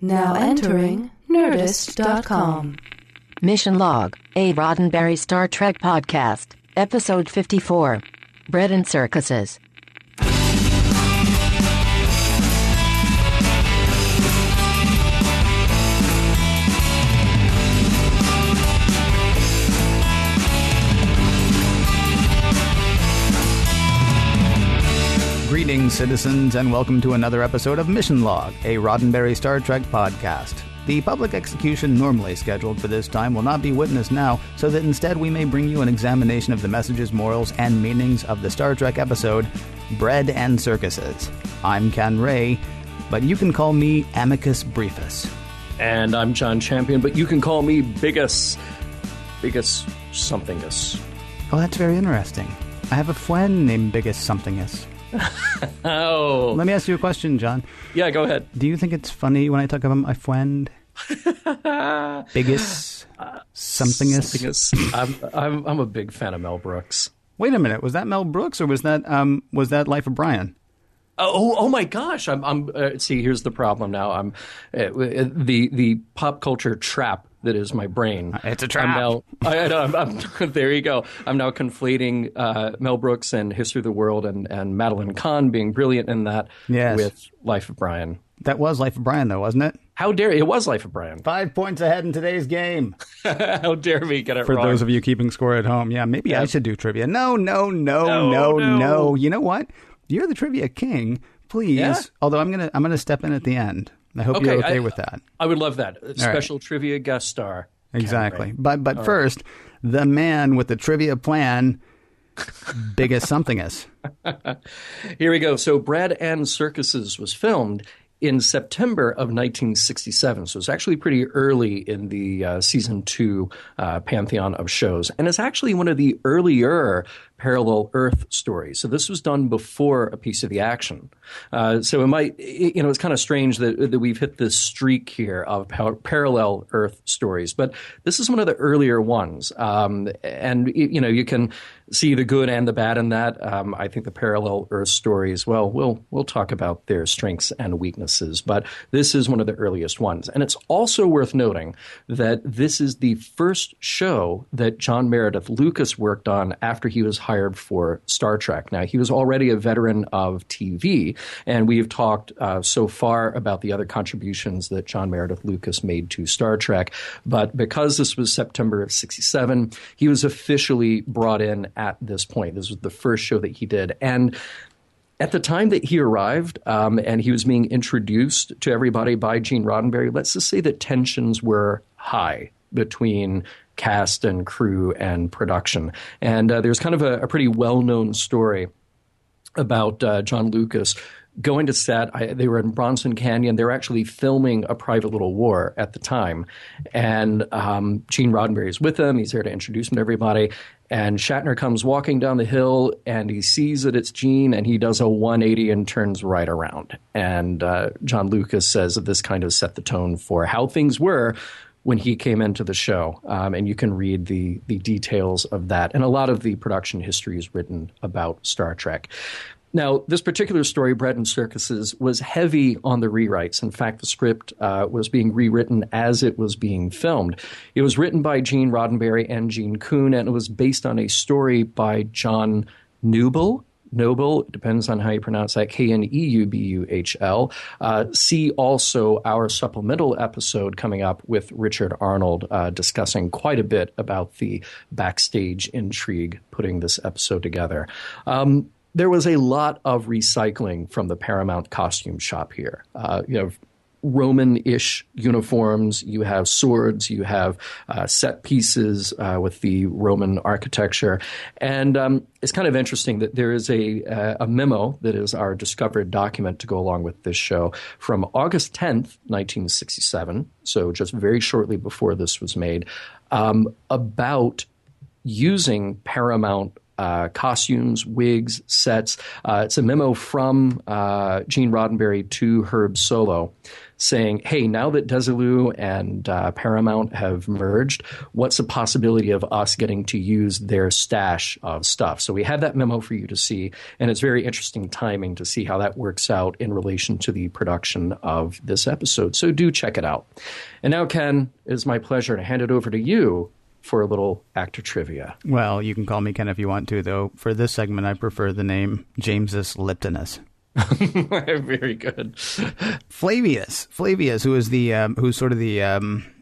Now entering Nerdist.com. Mission Log, a Roddenberry Star Trek podcast, Episode 54, Bread and Circuses. Greetings, citizens, and welcome to another episode of Mission Log, a Roddenberry Star Trek podcast. The public execution normally scheduled for this time will not be witnessed now, so that instead we may bring you an examination of the messages, morals, and meanings of the Star Trek episode, Bread and Circuses. I'm Ken Ray, but you can call me Amicus Briefus. And I'm John Champion, but you can call me Bigus Somethingus. Oh, that's very interesting. I have a friend named Bigus Somethingus. Oh. Let me ask you a question, John. Yeah, go ahead. Do you think it's funny when I talk about my friend? Biggest Somethingus? I'm a big fan of Mel Brooks. Wait a minute, was that Mel Brooks or was that Life of Brian? Oh my gosh! I'm see. Here's the problem. Now I'm the pop culture trap that is my brain. It's a trap. I'm there you go. I'm now conflating Mel Brooks and History of the World and Madeline Kahn being brilliant in that with Life of Brian. That was Life of Brian, though, wasn't it? How dare you? It was Life of Brian. 5 points ahead in today's game. How dare me get it wrong? For those of you keeping score at home, maybe I should do trivia. No. You know what? You're the trivia king. Please. Yeah? Although I'm gonna step in at the end. I hope you're okay with that. I would love that. Special trivia guest star. Exactly. But first, the man with the trivia plan, Biggest Somethingus. Here we go. So Bread and Circuses was filmed in September of 1967. So it's actually pretty early in the season 2 pantheon of shows. And it's actually one of the earlier parallel Earth stories. So this was done before A Piece of the Action. So it might, it's kind of strange that we've hit this streak here of parallel Earth stories. But this is one of the earlier ones. And, you can see the good and the bad in that. I think the parallel Earth stories, well, we'll talk about their strengths and weaknesses. But this is one of the earliest ones. And it's also worth noting that this is the first show that John Meredith Lucas worked on after he was hired for Star Trek. Now, he was already a veteran of TV, and we've talked so far about the other contributions that John Meredith Lucas made to Star Trek. But because this was September of 67, he was officially brought in at this point. This was the first show that he did. And at the time that he arrived and he was being introduced to everybody by Gene Roddenberry, let's just say that tensions were high between cast and crew and production. And there's kind of a pretty well-known story about John Lucas going to set. They were in Bronson Canyon. They were actually filming A Private Little War at the time. And Gene Roddenberry is with them. He's there to introduce him to everybody. And Shatner comes walking down the hill, and he sees that it's Gene, and he does a 180 and turns right around. And John Lucas says that this kind of set the tone for how things were when he came into the show. And you can read the details of that. And a lot of the production history is written about Star Trek. Now, this particular story, Bread and Circuses, was heavy on the rewrites. In fact, the script was being rewritten as it was being filmed. It was written by Gene Roddenberry and Gene Kuhn, and it was based on a story by John Noble. Noble, depends on how you pronounce that, Kneubuhl. See also our supplemental episode coming up with Richard Arnold discussing quite a bit about the backstage intrigue putting this episode together. There was a lot of recycling from the Paramount costume shop here. You have Roman-ish uniforms, you have swords, you have set pieces with the Roman architecture. And it's kind of interesting that there is a memo that is our discovered document to go along with this show from August 10th, 1967, so just very shortly before this was made, about using Paramount costumes, wigs, sets. It's a memo from Gene Roddenberry to Herb Solo saying, hey, now that Desilu and Paramount have merged, what's the possibility of us getting to use their stash of stuff? So we have that memo for you to see, and it's very interesting timing to see how that works out in relation to the production of this episode. So do check it out. And now, Ken, it is my pleasure to hand it over to you for a little actor trivia. Well, you can call me Ken if you want to, though. For this segment, I prefer the name Jamesus Liptonus. Very good. Flavius, who is who's sort of the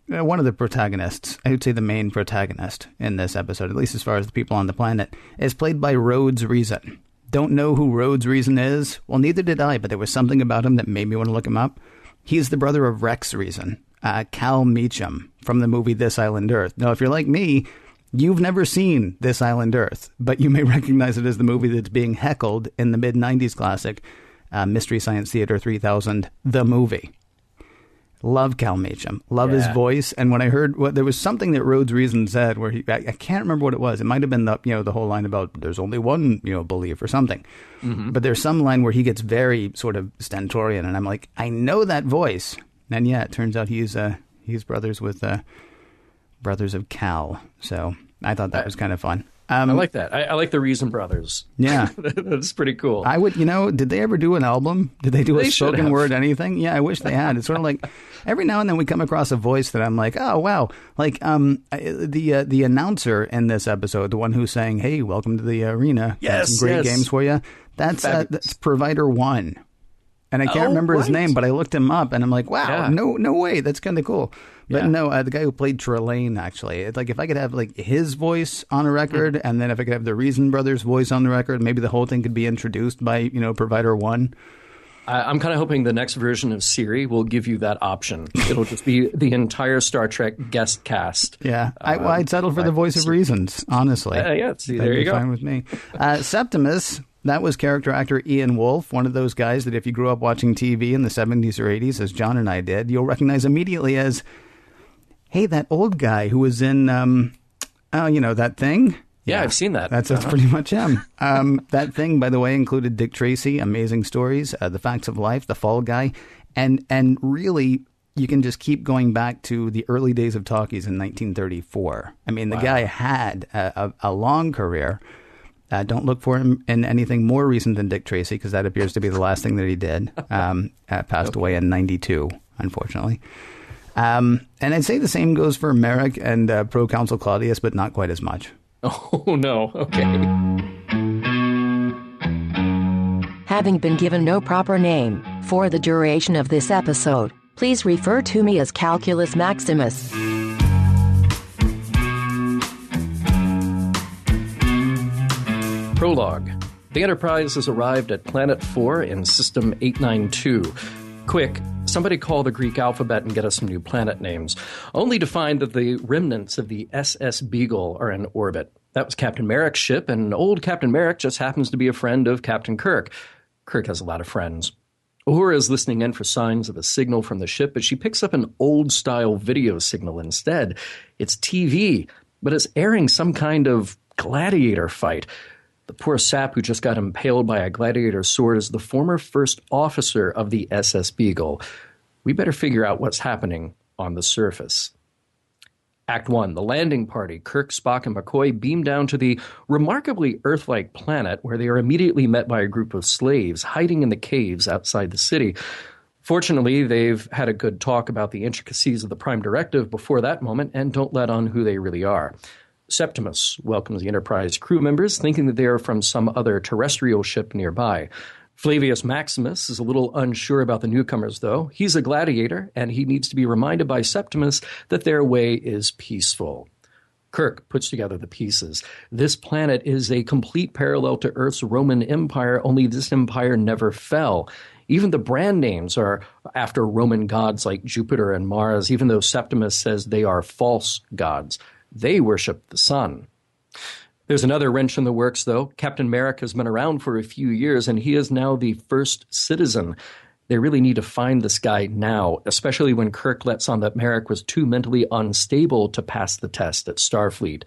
one of the protagonists, I would say the main protagonist in this episode, at least as far as the people on the planet, is played by Rhodes Reason. Don't know who Rhodes Reason is? Well, neither did I, but there was something about him that made me want to look him up. He's the brother of Rex Reason, Cal Meacham from the movie This Island Earth. Now, if you're like me, you've never seen This Island Earth, but you may recognize it as the movie that's being heckled in the mid-90s classic, Mystery Science Theater 3000, the movie. Love Cal Meacham. Love his voice. And when I heard, there was something that Rhodes Reason said where I can't remember what it was. It might have been the whole line about there's only one, belief or something. Mm-hmm. But there's some line where he gets very sort of stentorian. And I'm like, I know that voice. And yeah, it turns out he's brothers with Brothers of Cal. So I thought that was kind of fun. I like that. I like the Reason Brothers. Yeah. That's pretty cool. I would, did they ever do an album? Did they do a spoken word anything? Yeah, I wish they had. It's sort of like every now and then we come across a voice that I'm like, oh, wow. Like the announcer in this episode, the one who's saying, hey, welcome to the arena. Yes, some great games for you. That's Provider One. And I can't remember his name, but I looked him up and I'm like, wow, no way. That's kind of cool. But no, the guy who played Trelane, actually, it's like if I could have like his voice on a record and then if I could have the Reason Brothers voice on the record, maybe the whole thing could be introduced by, Provider One. I'm kind of hoping the next version of Siri will give you that option. It'll just be the entire Star Trek guest cast. Yeah, I'd settle for the voice of Reasons, honestly. See, there you go. Fine with me. Septimus. That was character actor Ian Wolfe, one of those guys that if you grew up watching TV in the 70s or 80s, as John and I did, you'll recognize immediately as, hey, that old guy who was in, that thing? Yeah, I've seen that. That's pretty much him. That thing, by the way, included Dick Tracy, Amazing Stories, The Facts of Life, The Fall Guy, and really, you can just keep going back to the early days of talkies in 1934. I mean, the guy had a long career. Don't look for him in anything more recent than Dick Tracy, because that appears to be the last thing that he did. Passed away in 92, unfortunately. And I'd say the same goes for Merrick and Proconsul Claudius, but not quite as much. Oh, no. Okay. Having been given no proper name for the duration of this episode, please refer to me as Calculus Maximus. Prologue. The Enterprise has arrived at Planet 4 in System 892. Quick, somebody call the Greek alphabet and get us some new planet names, only to find that the remnants of the SS Beagle are in orbit. That was Captain Merrick's ship, and old Captain Merrick just happens to be a friend of Captain Kirk. Kirk has a lot of friends. Uhura is listening in for signs of a signal from the ship, but she picks up an old-style video signal instead. It's TV, but it's airing some kind of gladiator fight. The poor sap who just got impaled by a gladiator sword is the former first officer of the SS Beagle. We better figure out what's happening on the surface. Act 1, the landing party. Kirk, Spock, and McCoy beam down to the remarkably Earth-like planet where they are immediately met by a group of slaves hiding in the caves outside the city. Fortunately, they've had a good talk about the intricacies of the Prime Directive before that moment and don't let on who they really are. Septimus welcomes the Enterprise crew members, thinking that they are from some other terrestrial ship nearby. Flavius Maximus is a little unsure about the newcomers, though. He's a gladiator, and he needs to be reminded by Septimus that their way is peaceful. Kirk puts together the pieces. This planet is a complete parallel to Earth's Roman Empire, only this empire never fell. Even the brand names are after Roman gods like Jupiter and Mars, even though Septimus says they are false gods. They worship the sun. There's another wrench in the works, though. Captain Merrick has been around for a few years, and he is now the first citizen. They really need to find this guy now, especially when Kirk lets on that Merrick was too mentally unstable to pass the test at Starfleet.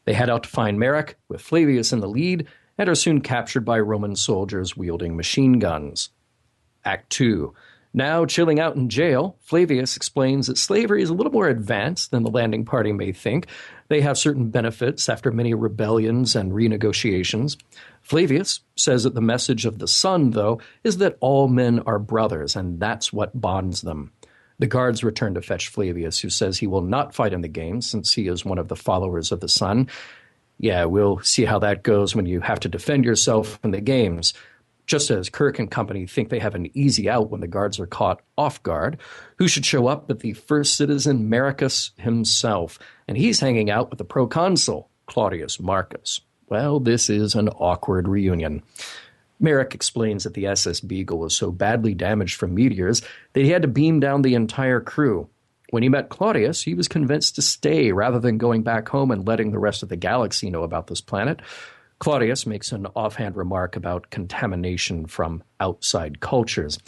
They head out to find Merrick, with Flavius in the lead, and are soon captured by Roman soldiers wielding machine guns. Act 2. Now chilling out in jail, Flavius explains that slavery is a little more advanced than the landing party may think. They have certain benefits after many rebellions and renegotiations. Flavius says that the message of the sun, though, is that all men are brothers, and that's what bonds them. The guards return to fetch Flavius, who says he will not fight in the game since he is one of the followers of the sun. Yeah, we'll see how that goes when you have to defend yourself in the games. Just as Kirk and company think they have an easy out when the guards are caught off guard, who should show up but the first citizen Maricus himself, and he's hanging out with the proconsul, Claudius Marcus. Well, this is an awkward reunion. Merrick explains that the SS Beagle was so badly damaged from meteors that he had to beam down the entire crew. When he met Claudius, he was convinced to stay rather than going back home and letting the rest of the galaxy know about this planet. Claudius makes an offhand remark about contamination from outside cultures.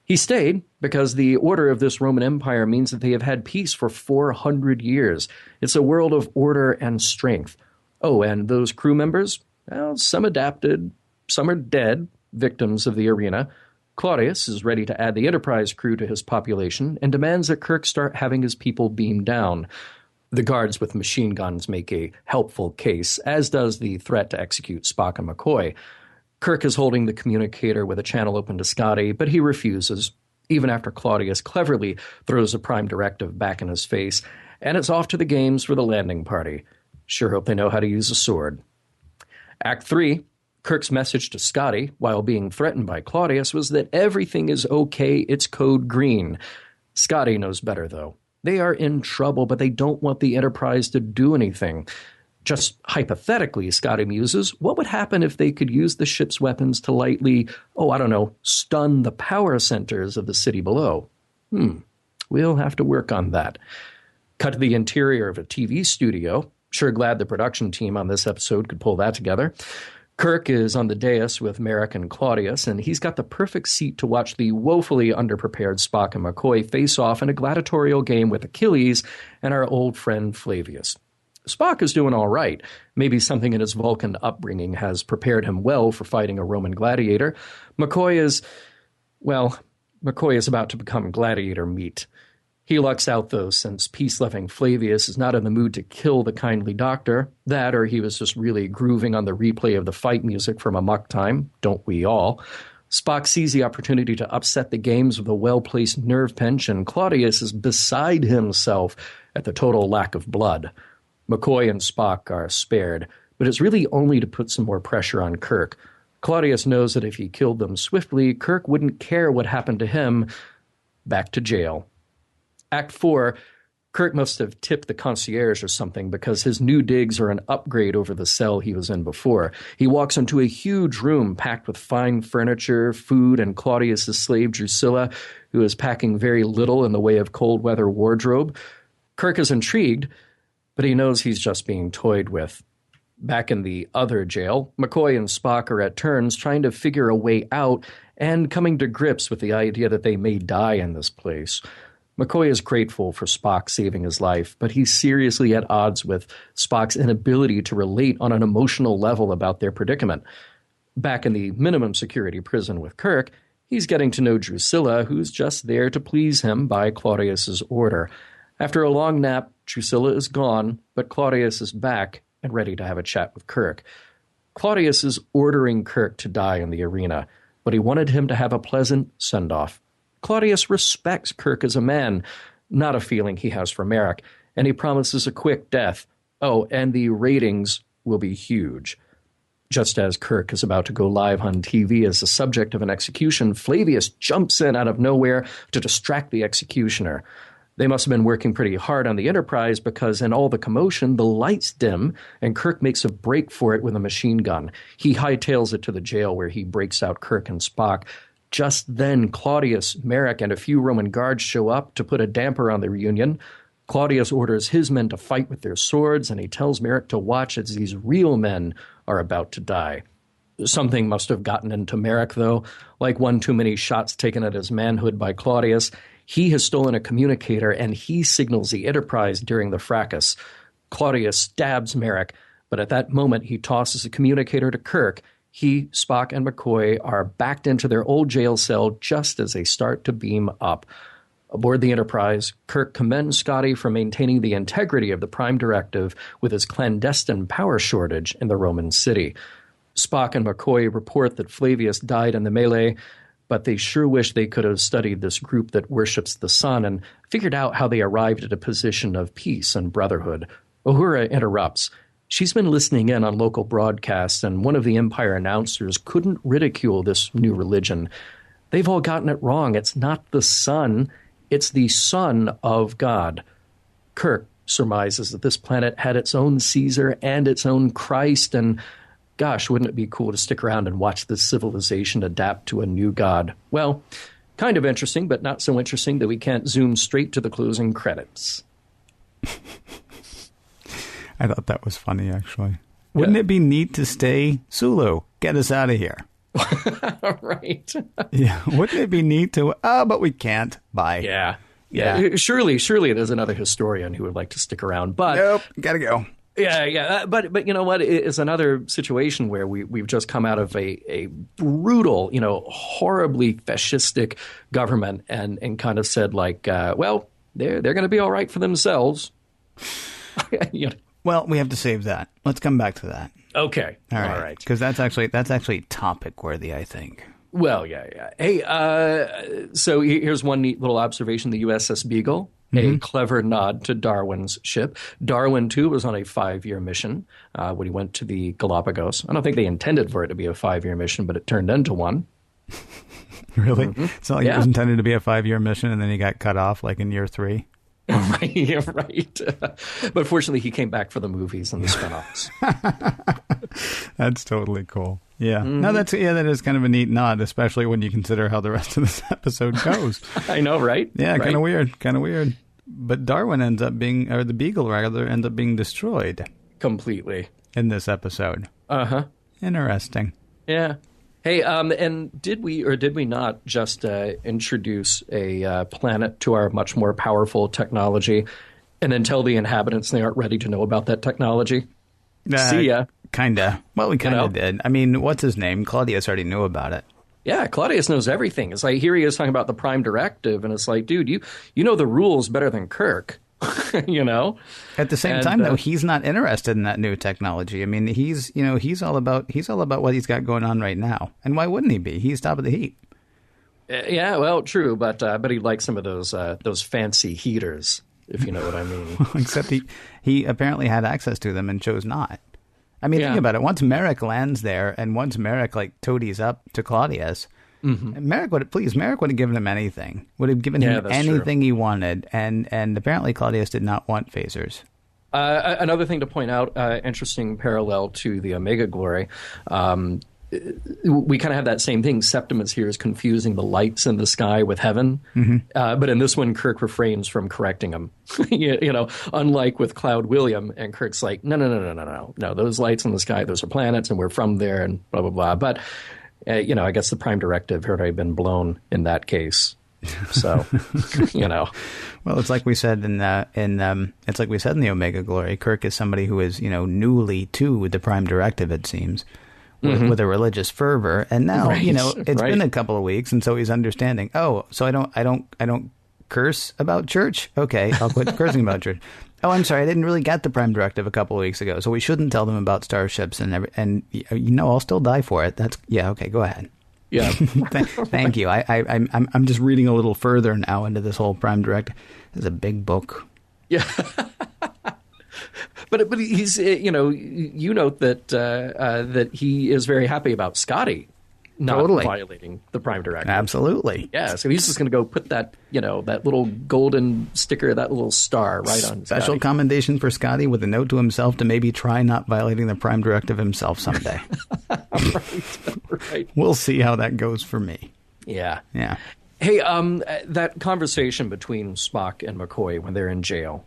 He stayed because the order of this Roman Empire means that they have had peace for 400 years. It's a world of order and strength. Oh, and those crew members? Well, some adapted, some are dead, victims of the arena. Claudius is ready to add the Enterprise crew to his population and demands that Kirk start having his people beamed down. The guards with machine guns make a helpful case, as does the threat to execute Spock and McCoy. Kirk is holding the communicator with a channel open to Scotty, but he refuses, even after Claudius cleverly throws a prime directive back in his face, and it's off to the games for the landing party. Sure hope they know how to use a sword. Act 3. Kirk's message to Scotty, while being threatened by Claudius, was that everything is okay, it's code green. Scotty knows better, though. They are in trouble, but they don't want the Enterprise to do anything. Just hypothetically, Scotty muses, what would happen if they could use the ship's weapons to lightly, stun the power centers of the city below? We'll have to work on that. Cut to the interior of a TV studio. Sure glad the production team on this episode could pull that together. Kirk is on the dais with Merrick and Claudius, and he's got the perfect seat to watch the woefully underprepared Spock and McCoy face off in a gladiatorial game with Achilles and our old friend Flavius. Spock is doing all right. Maybe something in his Vulcan upbringing has prepared him well for fighting a Roman gladiator. McCoy is about to become gladiator meat. He lucks out, though, since peace-loving Flavius is not in the mood to kill the kindly doctor. That, or he was just really grooving on the replay of the fight music from Amok Time. Don't we all? Spock sees the opportunity to upset the games with a well-placed nerve pinch, and Claudius is beside himself at the total lack of blood. McCoy and Spock are spared, but it's really only to put some more pressure on Kirk. Claudius knows that if he killed them swiftly, Kirk wouldn't care what happened to him. Back to jail. Act 4, Kirk must have tipped the concierge or something because his new digs are an upgrade over the cell he was in before. He walks into a huge room packed with fine furniture, food, and Claudius's slave Drusilla, who is packing very little in the way of cold weather wardrobe. Kirk is intrigued, but he knows he's just being toyed with. Back in the other jail, McCoy and Spock are at turns trying to figure a way out and coming to grips with the idea that they may die in this place. McCoy is grateful for Spock saving his life, but he's seriously at odds with Spock's inability to relate on an emotional level about their predicament. Back in the minimum security prison with Kirk, he's getting to know Drusilla, who's just there to please him by Claudius's order. After a long nap, Drusilla is gone, but Claudius is back and ready to have a chat with Kirk. Claudius is ordering Kirk to die in the arena, but he wanted him to have a pleasant send-off. Claudius respects Kirk as a man, not a feeling he has for Merrick, and he promises a quick death. Oh, and the ratings will be huge. Just as Kirk is about to go live on TV as the subject of an execution, Flavius jumps in out of nowhere to distract the executioner. They must have been working pretty hard on the Enterprise because in all the commotion, the lights dim, and Kirk makes a break for it with a machine gun. He hightails it to the jail where he breaks out Kirk and Spock. Just then, Claudius, Merrick, and a few Roman guards show up to put a damper on the reunion. Claudius orders his men to fight with their swords, and he tells Merrick to watch as these real men are about to die. Something must have gotten into Merrick, though. Like one too many shots taken at his manhood by Claudius, he has stolen a communicator, and he signals the Enterprise during the fracas. Claudius stabs Merrick, but at that moment he tosses a communicator to Kirk. He, Spock, and McCoy are backed into their old jail cell just as they start to beam up. Aboard the Enterprise, Kirk commends Scotty for maintaining the integrity of the Prime Directive with his clandestine power shortage in the Roman city. Spock and McCoy report that Flavius died in the melee, but they sure wish they could have studied this group that worships the sun and figured out how they arrived at a position of peace and brotherhood. Uhura interrupts. She's been listening in on local broadcasts, and one of the Empire announcers couldn't ridicule this new religion. They've all gotten it wrong. It's not the sun. It's the Son of God. Kirk surmises that this planet had its own Caesar and its own Christ, and gosh, wouldn't it be cool to stick around and watch this civilization adapt to a new god? Well, kind of interesting, but not so interesting that we can't zoom straight to the closing credits. I thought that was funny, actually. Wouldn't it be neat to stay? Sulu, get us out of here. Right. Yeah, wouldn't it be neat to... but we can't. Bye. Yeah. Surely there's another historian who would like to stick around, but... Nope, gotta go. Yeah. But you know what? It's another situation where we've just come out of a brutal, horribly fascistic government and kind of said like, well, they're going to be all right for themselves. Well, we have to save that. Let's come back to that. Okay. All right. Because that's actually topic worthy, I think. Well, yeah. Hey, so here's one neat little observation. The USS Beagle, a clever nod to Darwin's ship. Darwin, too, was on a 5-year mission when he went to the Galapagos. I don't think they intended for it to be a 5-year mission, but it turned into one. Really? It's not like it was intended to be a 5-year mission and then he got cut off like in year 3? Right. But fortunately, he came back for the movies and the spinoffs. That's totally cool. Yeah. No, that is kind of a neat nod, especially when you consider how the rest of this episode goes. I know, right? Yeah, right. Kind of weird. But Darwin ends up being, or the Beagle rather, ends up being destroyed. Completely. In this episode. Uh-huh. Interesting. Yeah. Hey, and did we or did we not just introduce a planet to our much more powerful technology and then tell the inhabitants they aren't ready to know about that technology? See ya. Kinda. Well, we kind of did. I mean, what's his name? Claudius already knew about it. Yeah, Claudius knows everything. It's like, here he is talking about the Prime Directive, and it's like, dude, you know the rules better than Kirk. At the same time, though, he's not interested in that new technology. I mean, he's all about what he's got going on right now. And why wouldn't he be? He's top of the heap. Yeah, well, true, but he likes some of those fancy heaters, if you know what I mean. Except he apparently had access to them and chose not. I mean, think about it. Once Merrick lands there, and once Merrick toadies up to Claudius, Merrick would have given him anything. Would have given him anything he wanted, and apparently Claudius did not want phasers. Another thing to point out, interesting parallel to the Omega Glory. We kind of have that same thing. Septimus here is confusing the lights in the sky with heaven. But in this one, Kirk refrains from correcting him. Unlike with Cloud William, and Kirk's like, no, those lights in the sky, those are planets, and we're from there, and blah, blah, blah. But, I guess the Prime Directive had already been blown in that case. So, Well, it's like we said in the Omega Glory. Kirk is somebody who is, newly to the Prime Directive, it seems. With a religious fervor, and now it's been a couple of weeks, and so he's understanding. Oh, so I don't curse about church. Okay, I'll quit cursing about church. Oh, I'm sorry, I didn't really get the Prime Directive a couple of weeks ago, so we shouldn't tell them about starships and I'll still die for it. Okay, go ahead. Yeah, thank you. I'm just reading a little further now into this whole Prime Directive. It's a big book. Yeah. But he's, you note that he is very happy about Scotty not violating the Prime Directive. Absolutely. Yeah, so he's just going to go put that, that little golden sticker, that little star right on Special Scotty. Commendation for Scotty with a note to himself to maybe try not violating the Prime Directive himself someday. Right. We'll see how that goes for me. Yeah. Yeah. Hey, that conversation between Spock and McCoy when they're in jail,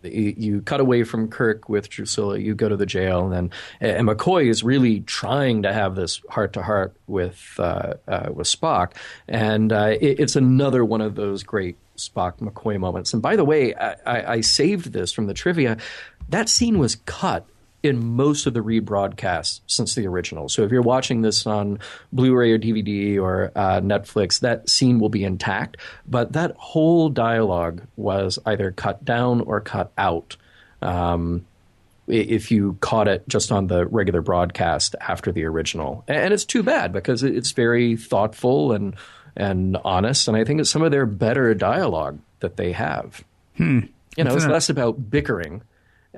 you cut away from Kirk with Drusilla, you go to the jail, and McCoy is really trying to have this heart-to-heart with Spock, and it's another one of those great Spock-McCoy moments. And by the way, I saved this from the trivia. that scene was cut in most of the rebroadcasts since the original. So if you're watching this on Blu-ray or DVD or Netflix, that scene will be intact. But that whole dialogue was either cut down or cut out if you caught it just on the regular broadcast after the original. And it's too bad because it's very thoughtful and honest. And I think it's some of their better dialogue that they have. It's less about bickering.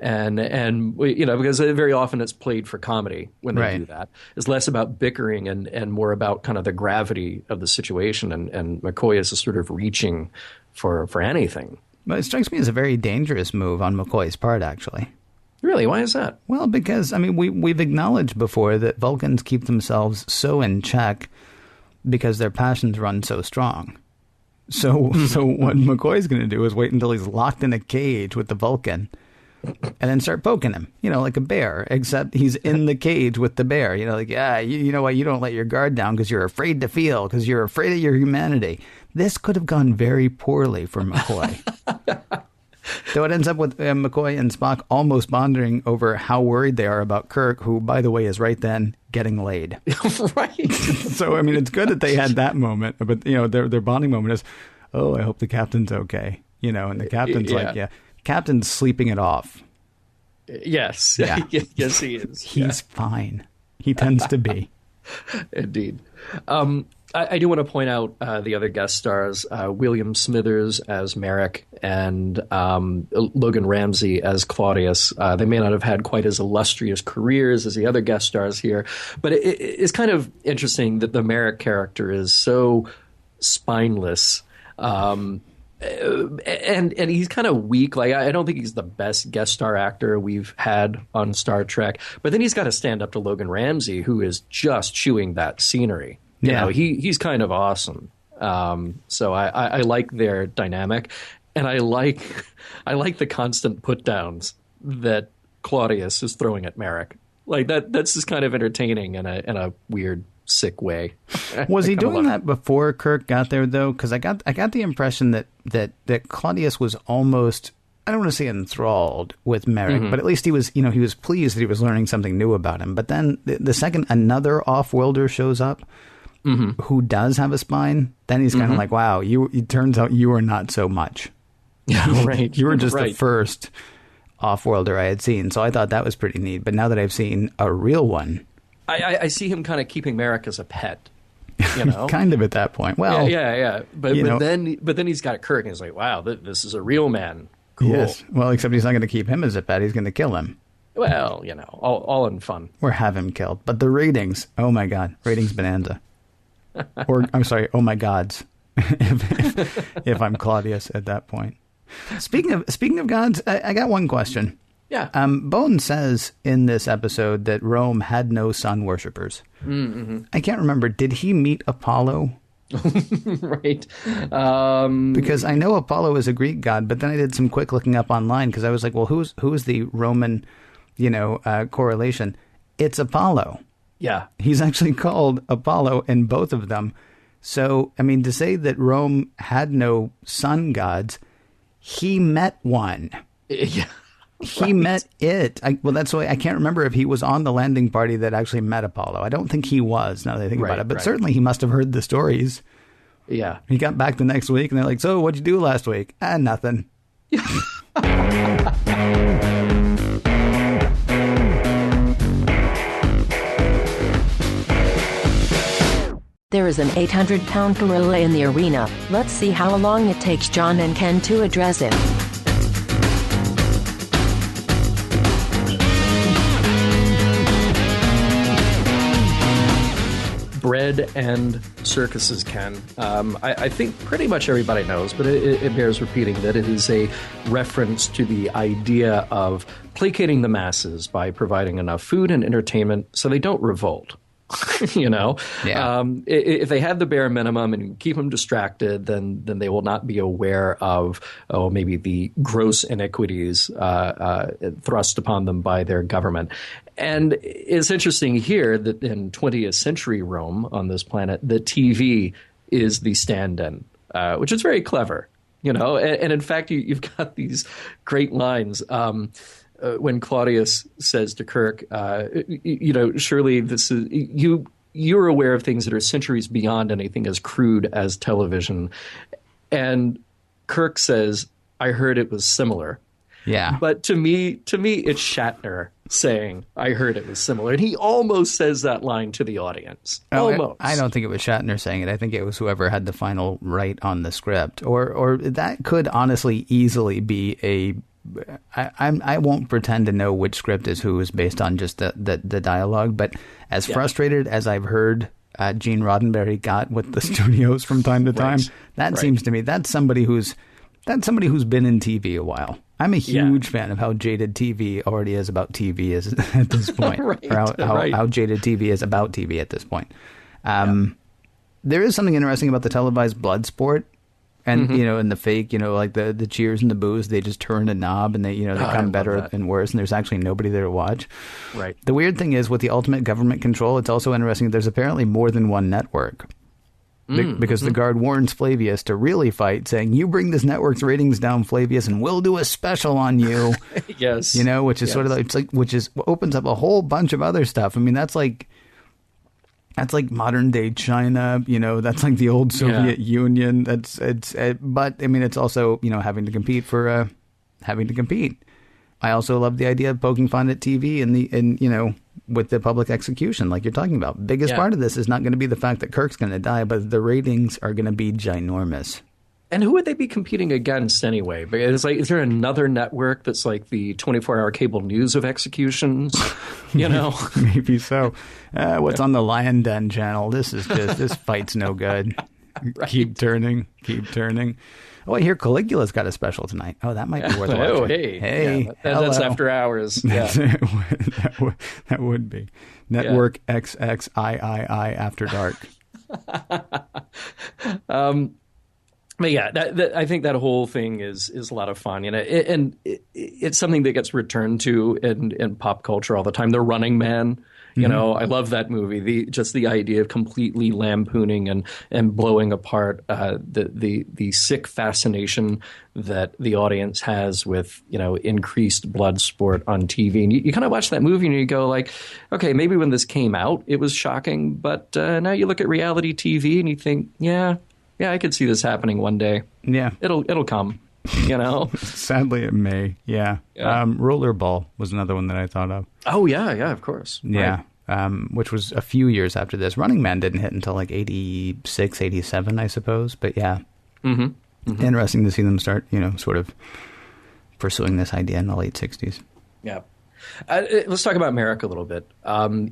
And because very often it's played for comedy when they do that. It's less about bickering and more about kind of the gravity of the situation. And McCoy is sort of reaching for anything. But it strikes me as a very dangerous move on McCoy's part, actually. Really? Why is that? Well, because, we've acknowledged before that Vulcans keep themselves so in check because their passions run so strong. So what McCoy's going to do is wait until he's locked in a cage with the Vulcan and then start poking him, like a bear, except he's in the cage with the bear. You know what? You don't let your guard down because you're afraid to feel, because you're afraid of your humanity. This could have gone very poorly for McCoy. So it ends up with McCoy and Spock almost bonding over how worried they are about Kirk, who, by the way, is right then getting laid. Right. So, it's good that they had that moment. But, their bonding moment is, oh, I hope the captain's okay. And the captain's like, yeah. Captain's sleeping it off. Yes. Yeah. Yes, he is. He's fine. He tends to be. Indeed. I do want to point out the other guest stars, William Smithers as Merrick and Logan Ramsey as Claudius. They may not have had quite as illustrious careers as the other guest stars here, but it's kind of interesting that the Merrick character is so spineless. And he's kind of weak. Like, I don't think he's the best guest star actor we've had on Star Trek. But then he's got to stand up to Logan Ramsey, who is just chewing that scenery. He's kind of awesome. So I like their dynamic, and I like the constant put downs that Claudius is throwing at Merrick. Like that's just kind of entertaining in a weird, sick way. Was he doing that before Kirk got there, though? Because I got the impression that Claudius was almost, I don't want to say enthralled with Merrick, but at least he was pleased that he was learning something new about him. But then the second another off-worlder shows up who does have a spine, then he's kind of like, wow, it turns out you are not so much. Yeah, right. You were just the first off-worlder I had seen. So I thought that was pretty neat. But now that I've seen a real one, I see him kind of keeping Merrick as a pet, kind of at that point. Well, yeah. But then he's got Kirk, and he's like, wow, this is a real man. Cool. Yes. Well, except he's not going to keep him as a pet. He's going to kill him. Well, all in fun. Or have him killed. But the ratings, oh my God, ratings bonanza. Or I'm sorry, oh my gods, if I'm Claudius at that point. Speaking of gods, I got one question. Yeah. Bones says in this episode that Rome had no sun worshippers. I can't remember. Did he meet Apollo? Right. Because I know Apollo is a Greek god, but then I did some quick looking up online because I was like, well, who's the Roman, correlation? It's Apollo. Yeah. He's actually called Apollo in both of them. So, to say that Rome had no sun gods, he met one. Yeah. He met it. That's why I can't remember if he was on the landing party that actually met Apollo. I don't think he was, now that I think about it. But certainly he must have heard the stories. Yeah. He got back the next week, and they're like, so what'd you do last week? Nothing. There is an 800-pound gorilla in the arena. Let's see how long it takes John and Ken to address him. Bread and circuses, Ken. I think pretty much everybody knows, but it bears repeating that it is a reference to the idea of placating the masses by providing enough food and entertainment so they don't revolt. Yeah. If they have the bare minimum and keep them distracted, then they will not be aware of maybe the gross iniquities thrust upon them by their government. And it's interesting here that in 20th century Rome on this planet, the TV is the stand-in, which is very clever. And in fact, you've got these great lines. when Claudius says to Kirk, surely this is you're aware of things that are centuries beyond anything as crude as television. And Kirk says, I heard it was similar. Yeah. But to me, it's Shatner saying, I heard it was similar. And he almost says that line to the audience. Almost. I don't think it was Shatner saying it. I think it was whoever had the final right on the script. Or that could honestly easily be I won't pretend to know which script is who is based on just the dialogue. But as frustrated as I've heard Gene Roddenberry got with the studios from time to time, seems to me that's somebody who's been in TV a while. I'm a huge fan of how jaded TV already is about TV is at this point, or how jaded TV is about TV at this point. There is something interesting about the televised blood sport, and and the fake, like the cheers and the boos. They just turn a knob and they become better and worse, and there's actually nobody there to watch. Right. The weird thing is with the ultimate government control, it's also interesting that there's apparently more than one network. Because the guard warns Flavius to really fight, saying, you bring this network's ratings down, Flavius, and we'll do a special on you. Yes. Which is sort of opens up a whole bunch of other stuff. I mean, that's like modern day China, that's like the old Soviet Union. But I mean, it's also, having to compete. I also love the idea of poking fun at TV and with the public execution, like you're talking about. Biggest part of this is not going to be the fact that Kirk's going to die, but the ratings are going to be ginormous. And who would they be competing against anyway? Because is there another network that's like the 24-hour cable news of executions? Maybe so. What's on the Lion Den channel? This fight's no good. Right. Keep turning. Oh, I hear Caligula's got a special tonight. Oh, that might be worth watching. Oh, hey. Yeah, that's after hours. Yeah. That would be. Network XXIII After Dark. But yeah, I think that whole thing is a lot of fun. And it's something that gets returned to in pop culture all the time. The Running Man. I love that movie. The idea of completely lampooning and blowing apart the sick fascination that the audience has with increased blood sport on TV. And you kind of watch that movie and you go like, okay, maybe when this came out it was shocking, but now you look at reality TV and you think, yeah, I could see this happening one day. Yeah, it'll come. Sadly, it may. Yeah. Rollerball was another one that I thought of. Oh, yeah, of course. Yeah. Right. Which was a few years after this. Running Man didn't hit until like 86, 87, I suppose. But yeah. Interesting to see them start, sort of pursuing this idea in the late 60s. Yeah. Let's talk about Merrick a little bit.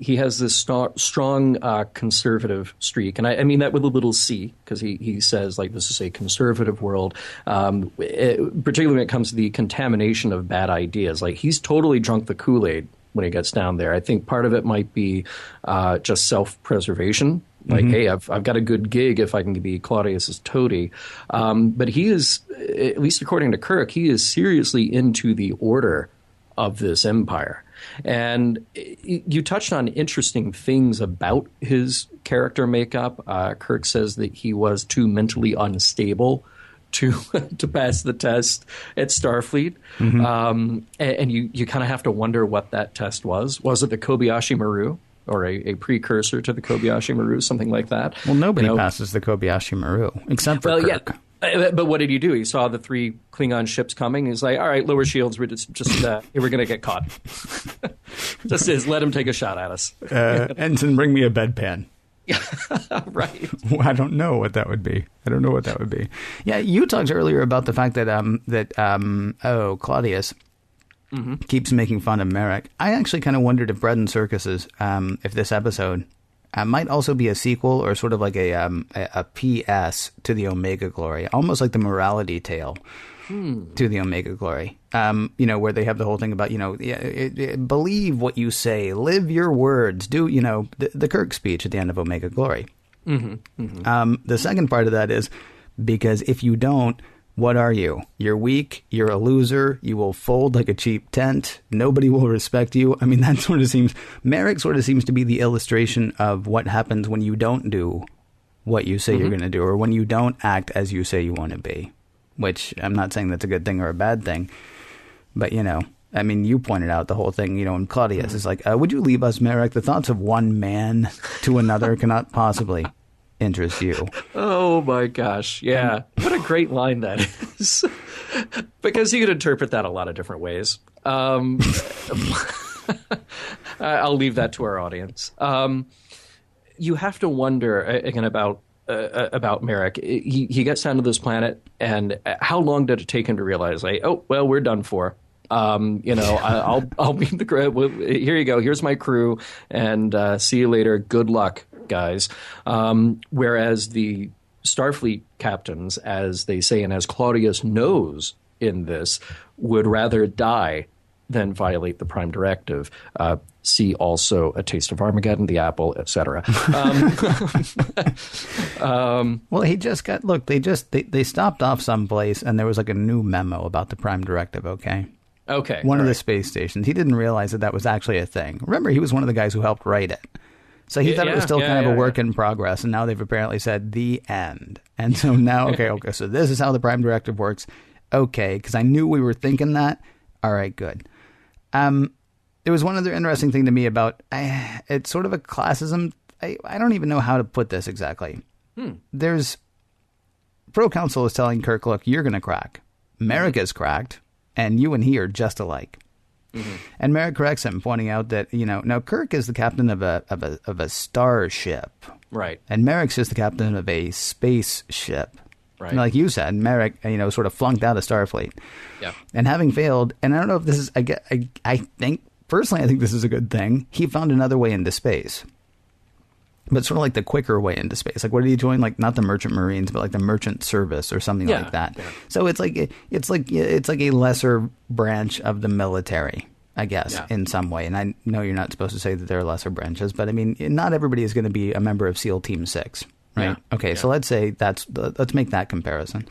He has this strong conservative streak, and I mean that with a little c, because he says like this is a conservative world, particularly when it comes to the contamination of bad ideas. Like he's totally drunk the Kool-Aid when he gets down there. I think part of it might be just self-preservation. Like, hey, I've got a good gig if I can be Claudius's toady. But he is, at least according to Kirk, he is seriously into the order of this empire. And you touched on interesting things about his character makeup. Kirk says that he was too mentally unstable to pass the test at Starfleet. And you kind of have to wonder what that test was. Was it the Kobayashi Maru? Or a precursor to the Kobayashi Maru, something like that? Well, nobody passes the Kobayashi Maru, except for Kirk. Yeah. But what did he do? He saw the 3 Klingon ships coming. He's like, all right, lower shields. We're just we're going to get caught. Just let him take a shot at us. Ensign, bring me a bedpan. Right. I don't know what that would be. Yeah, you talked earlier about the fact that Claudius keeps making fun of Merrick. I actually kind of wondered if Bread and Circuses, if this episode might also be a sequel or sort of like a PS to the Omega Glory, almost like the morality tale to the Omega Glory, where they have the whole thing about, believe what you say, live your words, do, the Kirk speech at the end of Omega Glory. The second part of that is because if you don't, what are you? You're weak. You're a loser. You will fold like a cheap tent. Nobody will respect you. I mean, Merrick sort of seems to be the illustration of what happens when you don't do what you say you're going to do, or when you don't act as you say you want to be, which I'm not saying that's a good thing or a bad thing. But, I mean, you pointed out the whole thing, and Claudius is like, would you leave us, Merrick? The thoughts of one man to another cannot possibly interest you. Oh, my gosh. Yeah. What a great line that is. Because you could interpret that a lot of different ways. I'll leave that to our audience. You have to wonder, again, about Merrick. He gets down to this planet, and how long did it take him to realize, like, oh, well, we're done for. I'll be the crew. Here you go. Here's my crew, and see you later. Good luck, guys. Whereas the Starfleet captains, as they say, and as Claudius knows in this, would rather die than violate the Prime Directive. See also A Taste of Armageddon, The Apple, etc. Well, he just got, look, they stopped off someplace, and there was like a new memo about the Prime Directive, okay? Okay. One of the space stations. He didn't realize that was actually a thing. Remember, he was one of the guys who helped write it. So he thought it was still kind of a work in progress, and now they've apparently said the end. And so now, okay, so this is how the Prime Directive works. Okay, because I knew we were thinking that. All right, good. There was one other interesting thing to me about it's sort of a classism. I don't even know how to put this exactly. There's Pro Council is telling Kirk, look, you're going to crack. Merrick is cracked, and you and he are just alike. Mm-hmm. And Merrick corrects him, pointing out that, now Kirk is the captain of a starship. Right. And Merrick's just the captain of a spaceship. Right. And like you said, Merrick, sort of flunked out of Starfleet. Yeah. And having failed, and I don't know if this is, I think, personally, I think this is a good thing. He found another way into space. But sort of like the quicker way into space. Like, what did he join? Like, not the Merchant Marines, but like the Merchant Service or something like that. Yeah. So it's like a lesser branch of the military, I guess, in some way. And I know you're not supposed to say that there are lesser branches, but I mean, not everybody is going to be a member of SEAL Team 6. Right. Yeah. Okay. Yeah. So let's say let's make that comparison.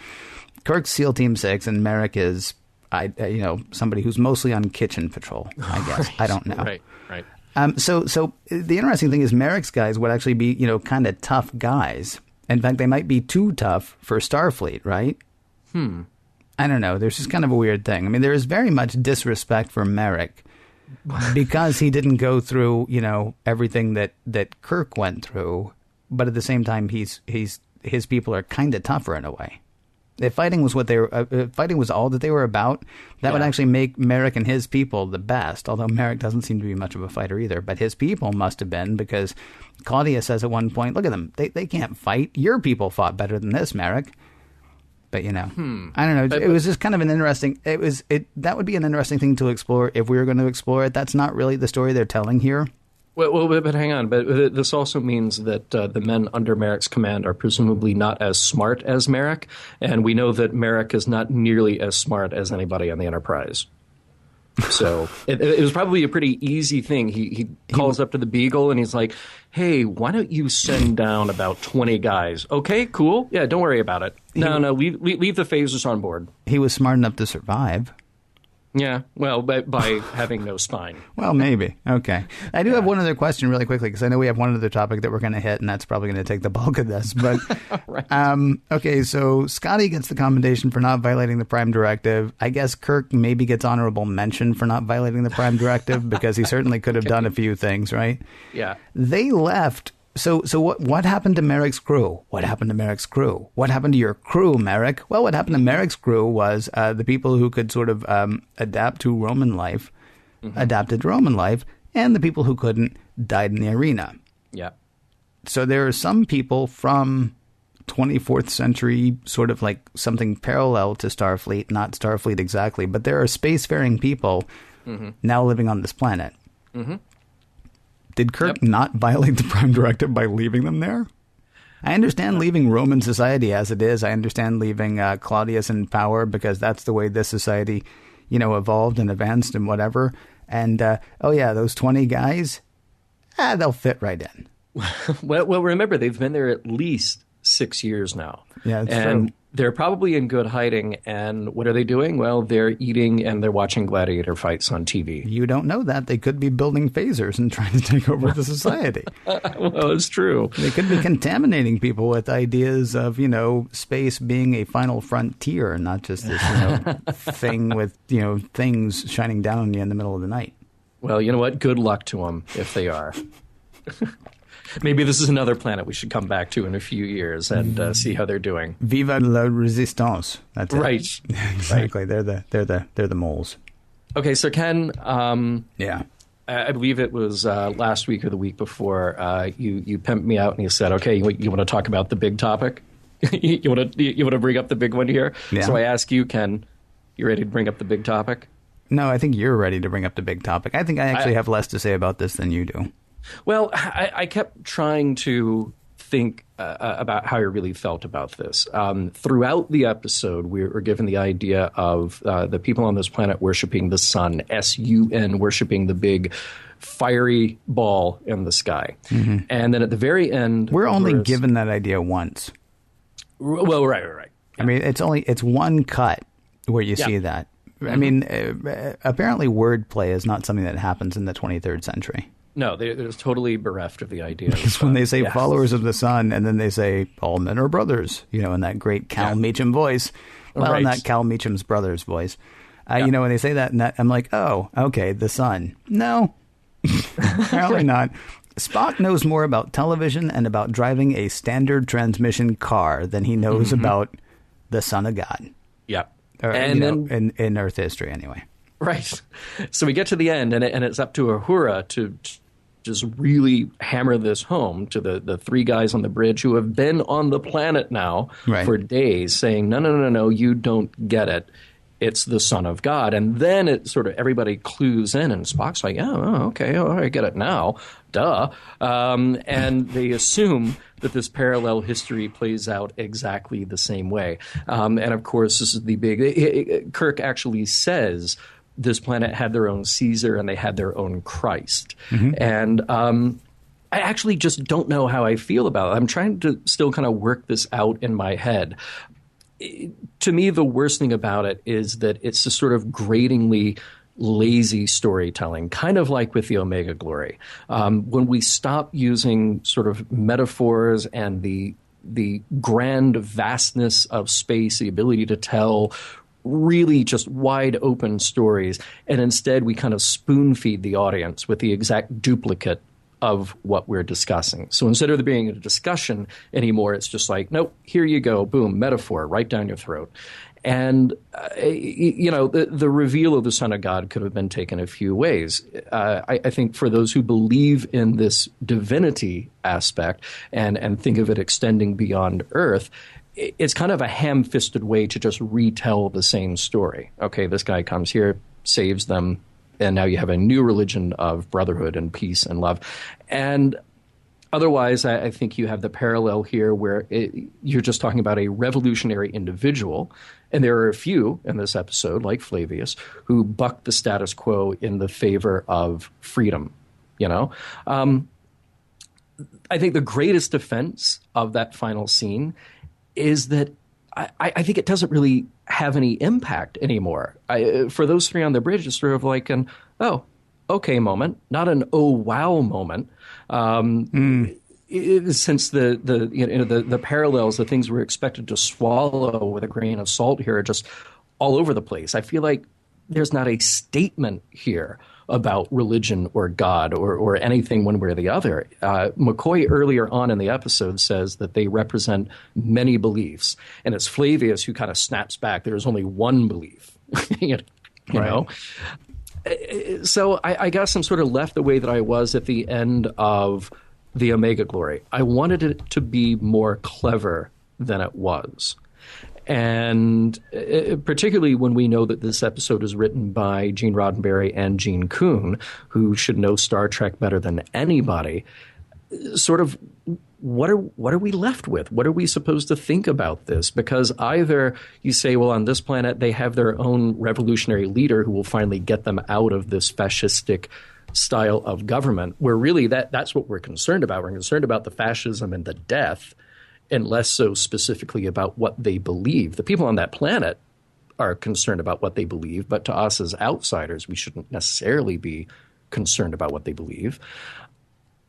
Kirk's SEAL Team 6 and Merrick is, somebody who's mostly on kitchen patrol, I guess. Right. I don't know. Right. So the interesting thing is Merrick's guys would actually be, kind of tough guys. In fact, they might be too tough for Starfleet, right? I don't know. There's just kind of a weird thing. I mean, there is very much disrespect for Merrick because he didn't go through, everything that Kirk went through. But at the same time, his people are kind of tougher in a way. If fighting was fighting was all that they were about, that would actually make Merrick and his people the best. Although Merrick doesn't seem to be much of a fighter either, but his people must have been, because Claudia says at one point, "Look at them; they can't fight. Your people fought better than this, Merrick." But I don't know. It was just kind of an interesting. That would be an interesting thing to explore if we were going to explore it. That's not really the story they're telling here. Well, but hang on. But this also means that the men under Merrick's command are presumably not as smart as Merrick, and we know that Merrick is not nearly as smart as anybody on the Enterprise. So it was probably a pretty easy thing. He calls up to the Beagle and he's like, "Hey, why don't you send down about 20 guys? Okay, cool. Yeah, don't worry about it. No, leave the phasers on board." He was smart enough to survive. Yeah, well, by having no spine. Well, maybe. Okay. I do have one other question really quickly, because I know we have one other topic that we're going to hit, and that's probably going to take the bulk of this. But right. Okay, so Scotty gets the commendation for not violating the Prime Directive. I guess Kirk maybe gets honorable mention for not violating the Prime Directive, because he certainly could have done a few things, right? Yeah. They left. So what happened to Merrick's crew? What happened to Merrick's crew? What happened to your crew, Merrick? Well, what happened to Merrick's crew was the people who could sort of adapt to Roman life, adapted to Roman life, and the people who couldn't died in the arena. Yeah. So there are some people from 24th century, sort of like something parallel to Starfleet, not Starfleet exactly, but there are spacefaring people now living on this planet. Mm-hmm. Did Kirk not violate the Prime Directive by leaving them there? I understand leaving Roman society as it is. I understand leaving Claudius in power, because that's the way this society, evolved and advanced and whatever. And, those 20 guys, they'll fit right in. Well, remember, they've been there at least 6 years now. Yeah, that's true. They're probably in good hiding, and what are they doing? Well, they're eating and they're watching gladiator fights on TV. You don't know that. They could be building phasers and trying to take over the society. Well, it's true. They could be contaminating people with ideas of, space being a final frontier, not just this, thing with, things shining down on you in the middle of the night. Well, you know what? Good luck to them if they are. Maybe this is another planet we should come back to in a few years and see how they're doing. Viva la resistance. That's it. Right. Exactly. Right. They're the moles. Okay, so Ken. Yeah. I believe it was last week or the week before. You pimped me out and you said, "Okay, you want to talk about the big topic? you want to bring up the big one here?" Yeah. So I ask you, Ken, you ready to bring up the big topic? No, I think you're ready to bring up the big topic. I think I actually have less to say about this than you do. Well, I kept trying to think about how I really felt about this. Throughout the episode, we were given the idea of the people on this planet worshiping the sun, S-U-N, worshiping the big fiery ball in the sky. Mm-hmm. And then at the very end... We're only given that idea once. Well, right. I mean, it's one cut where you see that. Mm-hmm. I mean, apparently wordplay is not something that happens in the 23rd century. No, they're totally bereft of the idea. Because when they say followers of the sun, and then they say all men are brothers, in that great Cal Meacham voice. Well, in that Cal Meacham's brother's voice. When they say that, I'm like, oh, okay, the sun. No, apparently not. Spock knows more about television and about driving a standard transmission car than he knows about the Son of God. Yeah. Or, and then, in Earth history, anyway. Right. So we get to the end, and it's up to Uhura to just really hammer this home to the three guys on the bridge who have been on the planet now for days, saying, no, you don't get it. It's the Son of God. And then it sort of everybody clues in, and Spock's like, okay, I get it now. Duh. And they assume that this parallel history plays out exactly the same way. And of course, this is the big... Kirk actually says this planet had their own Caesar and they had their own Christ. Mm-hmm. And I actually just don't know how I feel about it. I'm trying to still kind of work this out in my head. To me, the worst thing about it is that it's a sort of gratingly lazy storytelling, kind of like with the Omega Glory. When we stop using sort of metaphors and the grand vastness of space, the ability to tell really just wide open stories, and instead we kind of spoon feed the audience with the exact duplicate of what we're discussing. So instead of there being a discussion anymore, it's just like, nope, here you go, boom, metaphor right down your throat. And, the reveal of the Son of God could have been taken a few ways. I think for those who believe in this divinity aspect and think of it extending beyond Earth, it's kind of a ham-fisted way to just retell the same story. Okay, this guy comes here, saves them, and now you have a new religion of brotherhood and peace and love. And otherwise, I think you have the parallel here where you're just talking about a revolutionary individual, and there are a few in this episode, like Flavius, who buck the status quo in the favor of freedom, I think the greatest defense of that final scene is that I think it doesn't really have any impact anymore. For those three on the bridge, it's sort of like an, oh, okay moment, not an oh, wow moment. Since the parallels, the things we're expected to swallow with a grain of salt here are just all over the place. I feel like there's not a statement here about religion or God or anything one way or the other. McCoy earlier on in the episode says that they represent many beliefs, and it's Flavius who kind of snaps back. There's only one belief, you know? So I guess I'm sort of left the way that I was at the end of the Omega Glory. I wanted it to be more clever than it was. And particularly when we know that this episode is written by Gene Roddenberry and Gene Kuhn, who should know Star Trek better than anybody, sort of what are we left with? What are we supposed to think about this? Because either you say, well, on this planet, they have their own revolutionary leader who will finally get them out of this fascistic style of government, where really that's what we're concerned about. We're concerned about the fascism and the death. and less so specifically about what they believe. The people on that planet are concerned about what they believe, but to us as outsiders, we shouldn't necessarily be concerned about what they believe.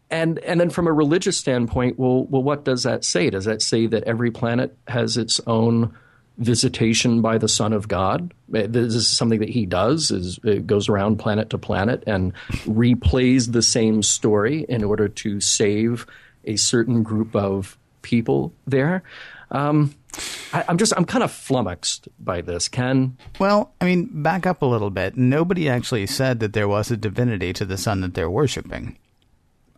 And then from a religious standpoint, well, what does that say? Does that say that every planet has its own visitation by the Son of God? This is something that he does, is it goes around planet to planet and replays the same story in order to save a certain group of people there. I'm kind of flummoxed by this, Ken. Well, I mean, back up a little bit. Nobody actually said that there was a divinity to the sun that they're worshiping.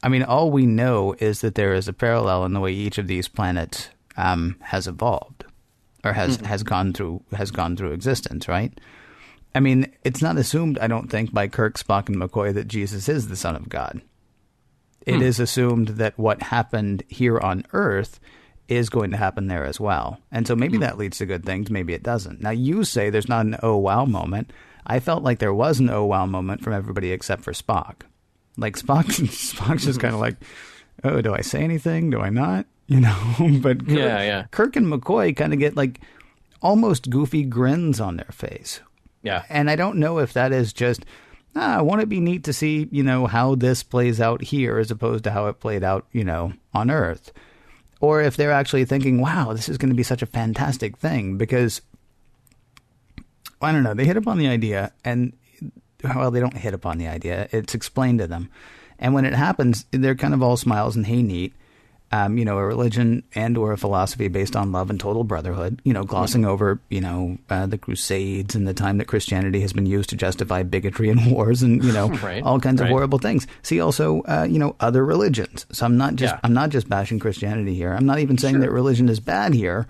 I mean, all we know is that there is a parallel in the way each of these planets has evolved, or has gone through existence, right? I mean, it's not assumed, I don't think, by Kirk, Spock, and McCoy that Jesus is the Son of God. It is assumed that what happened here on Earth is going to happen there as well. And so maybe that leads to good things, maybe it doesn't. Now, you say there's not an oh wow moment. I felt like there was an oh wow moment from everybody except for Spock. Like Spock's just kind of like, oh, do I say anything? Do I not? You know, but Kirk and McCoy kind of get like almost goofy grins on their face. Yeah. And I don't know if that is just, won't it be neat to see, you know, how this plays out here as opposed to how it played out, you know, on Earth. Or if they're actually thinking, wow, this is going to be such a fantastic thing because, I don't know, they hit upon the idea and, well, they don't hit upon the idea. It's explained to them. And when it happens, they're kind of all smiles and hey, neat. You know, a religion and or a philosophy based on love and total brotherhood, you know, glossing over, you know, the Crusades and the time that Christianity has been used to justify bigotry and wars and, you know, all kinds of horrible things. See also, you know, other religions. So I'm not just bashing Christianity here. I'm not even saying that religion is bad here.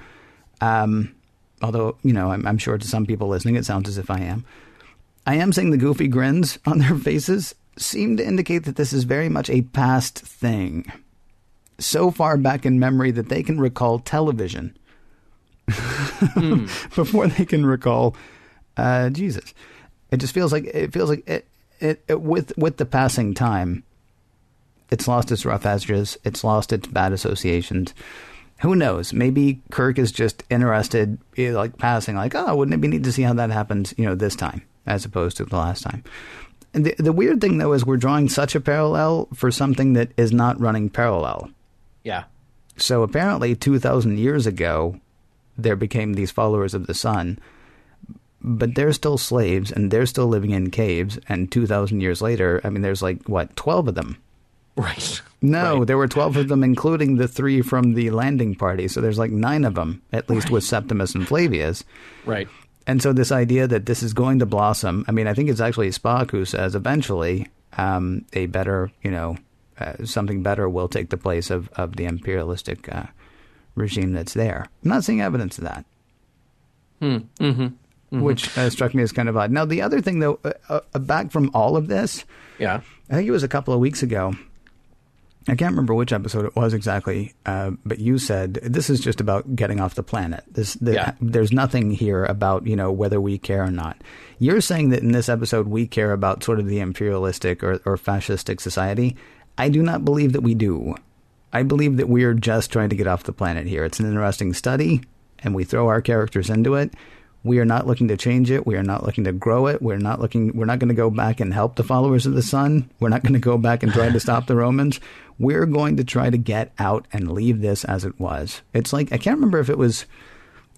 Although, you know, I'm sure to some people listening, it sounds as if I am. I am saying the goofy grins on their faces seem to indicate that this is very much a past thing. So far back in memory that they can recall television before they can recall Jesus. It just feels like it with the passing time, it's lost its rough edges, it's lost its bad associations. Who knows? Maybe Kirk is just interested, like passing, like, oh, wouldn't it be neat to see how that happens, you know, this time as opposed to the last time. And the weird thing though is we're drawing such a parallel for something that is not running parallel. Yeah. So apparently 2,000 years ago, there became these followers of the sun, but they're still slaves and they're still living in caves. And 2,000 years later, I mean, there's like, what, 12 of them? Right. No, there were 12 of them, including the 3 from the landing party. So there's like 9 of them, at least with Septimus and Flavius. Right. And so this idea that this is going to blossom, I mean, I think it's actually Spock who says eventually a better, you know, something better will take the place of the imperialistic regime that's there. I'm not seeing evidence of that, which struck me as kind of odd. Now, the other thing, though, back from all of this, I think it was a couple of weeks ago. I can't remember which episode it was exactly, but you said this is just about getting off the planet. There's nothing here about, you know, whether we care or not. You're saying that in this episode we care about sort of the imperialistic or fascistic society. I do not believe that we do. I believe that we are just trying to get off the planet here. It's an interesting study, and we throw our characters into it. We are not looking to change it. We are not looking to grow it. We're not going to go back and help the followers of the sun. We're not going to go back and try to stop the Romans. We're going to try to get out and leave this as it was. It's like, I can't remember if it was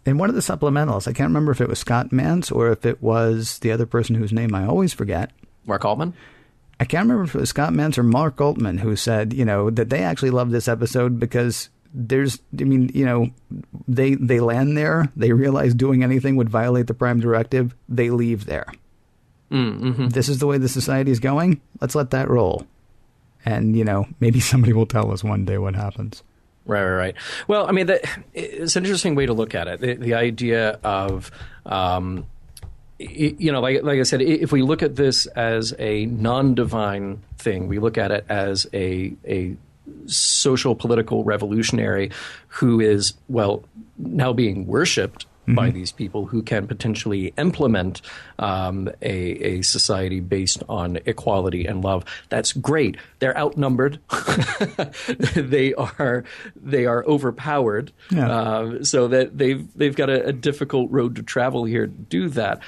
in one of the supplementals. I can't remember if it was Scott Mantz or if it was the other person whose name I always forget. Mark Altman? I can't remember if it was Scott Mantz or Mark Altman who said, you know, that they actually love this episode because they land there, they realize doing anything would violate the Prime Directive, they leave there. This is the way the society is going. Let's let that roll. And, you know, maybe somebody will tell us one day what happens. Right. Well, I mean, it's an interesting way to look at it. The idea of, you know, like I said, if we look at this as a non-divine thing, we look at it as a social political revolutionary who is, well, now being worshipped by these people who can potentially implement a society based on equality and love. That's great. They're outnumbered. They are overpowered. Yeah. So that they've got a difficult road to travel here to do that.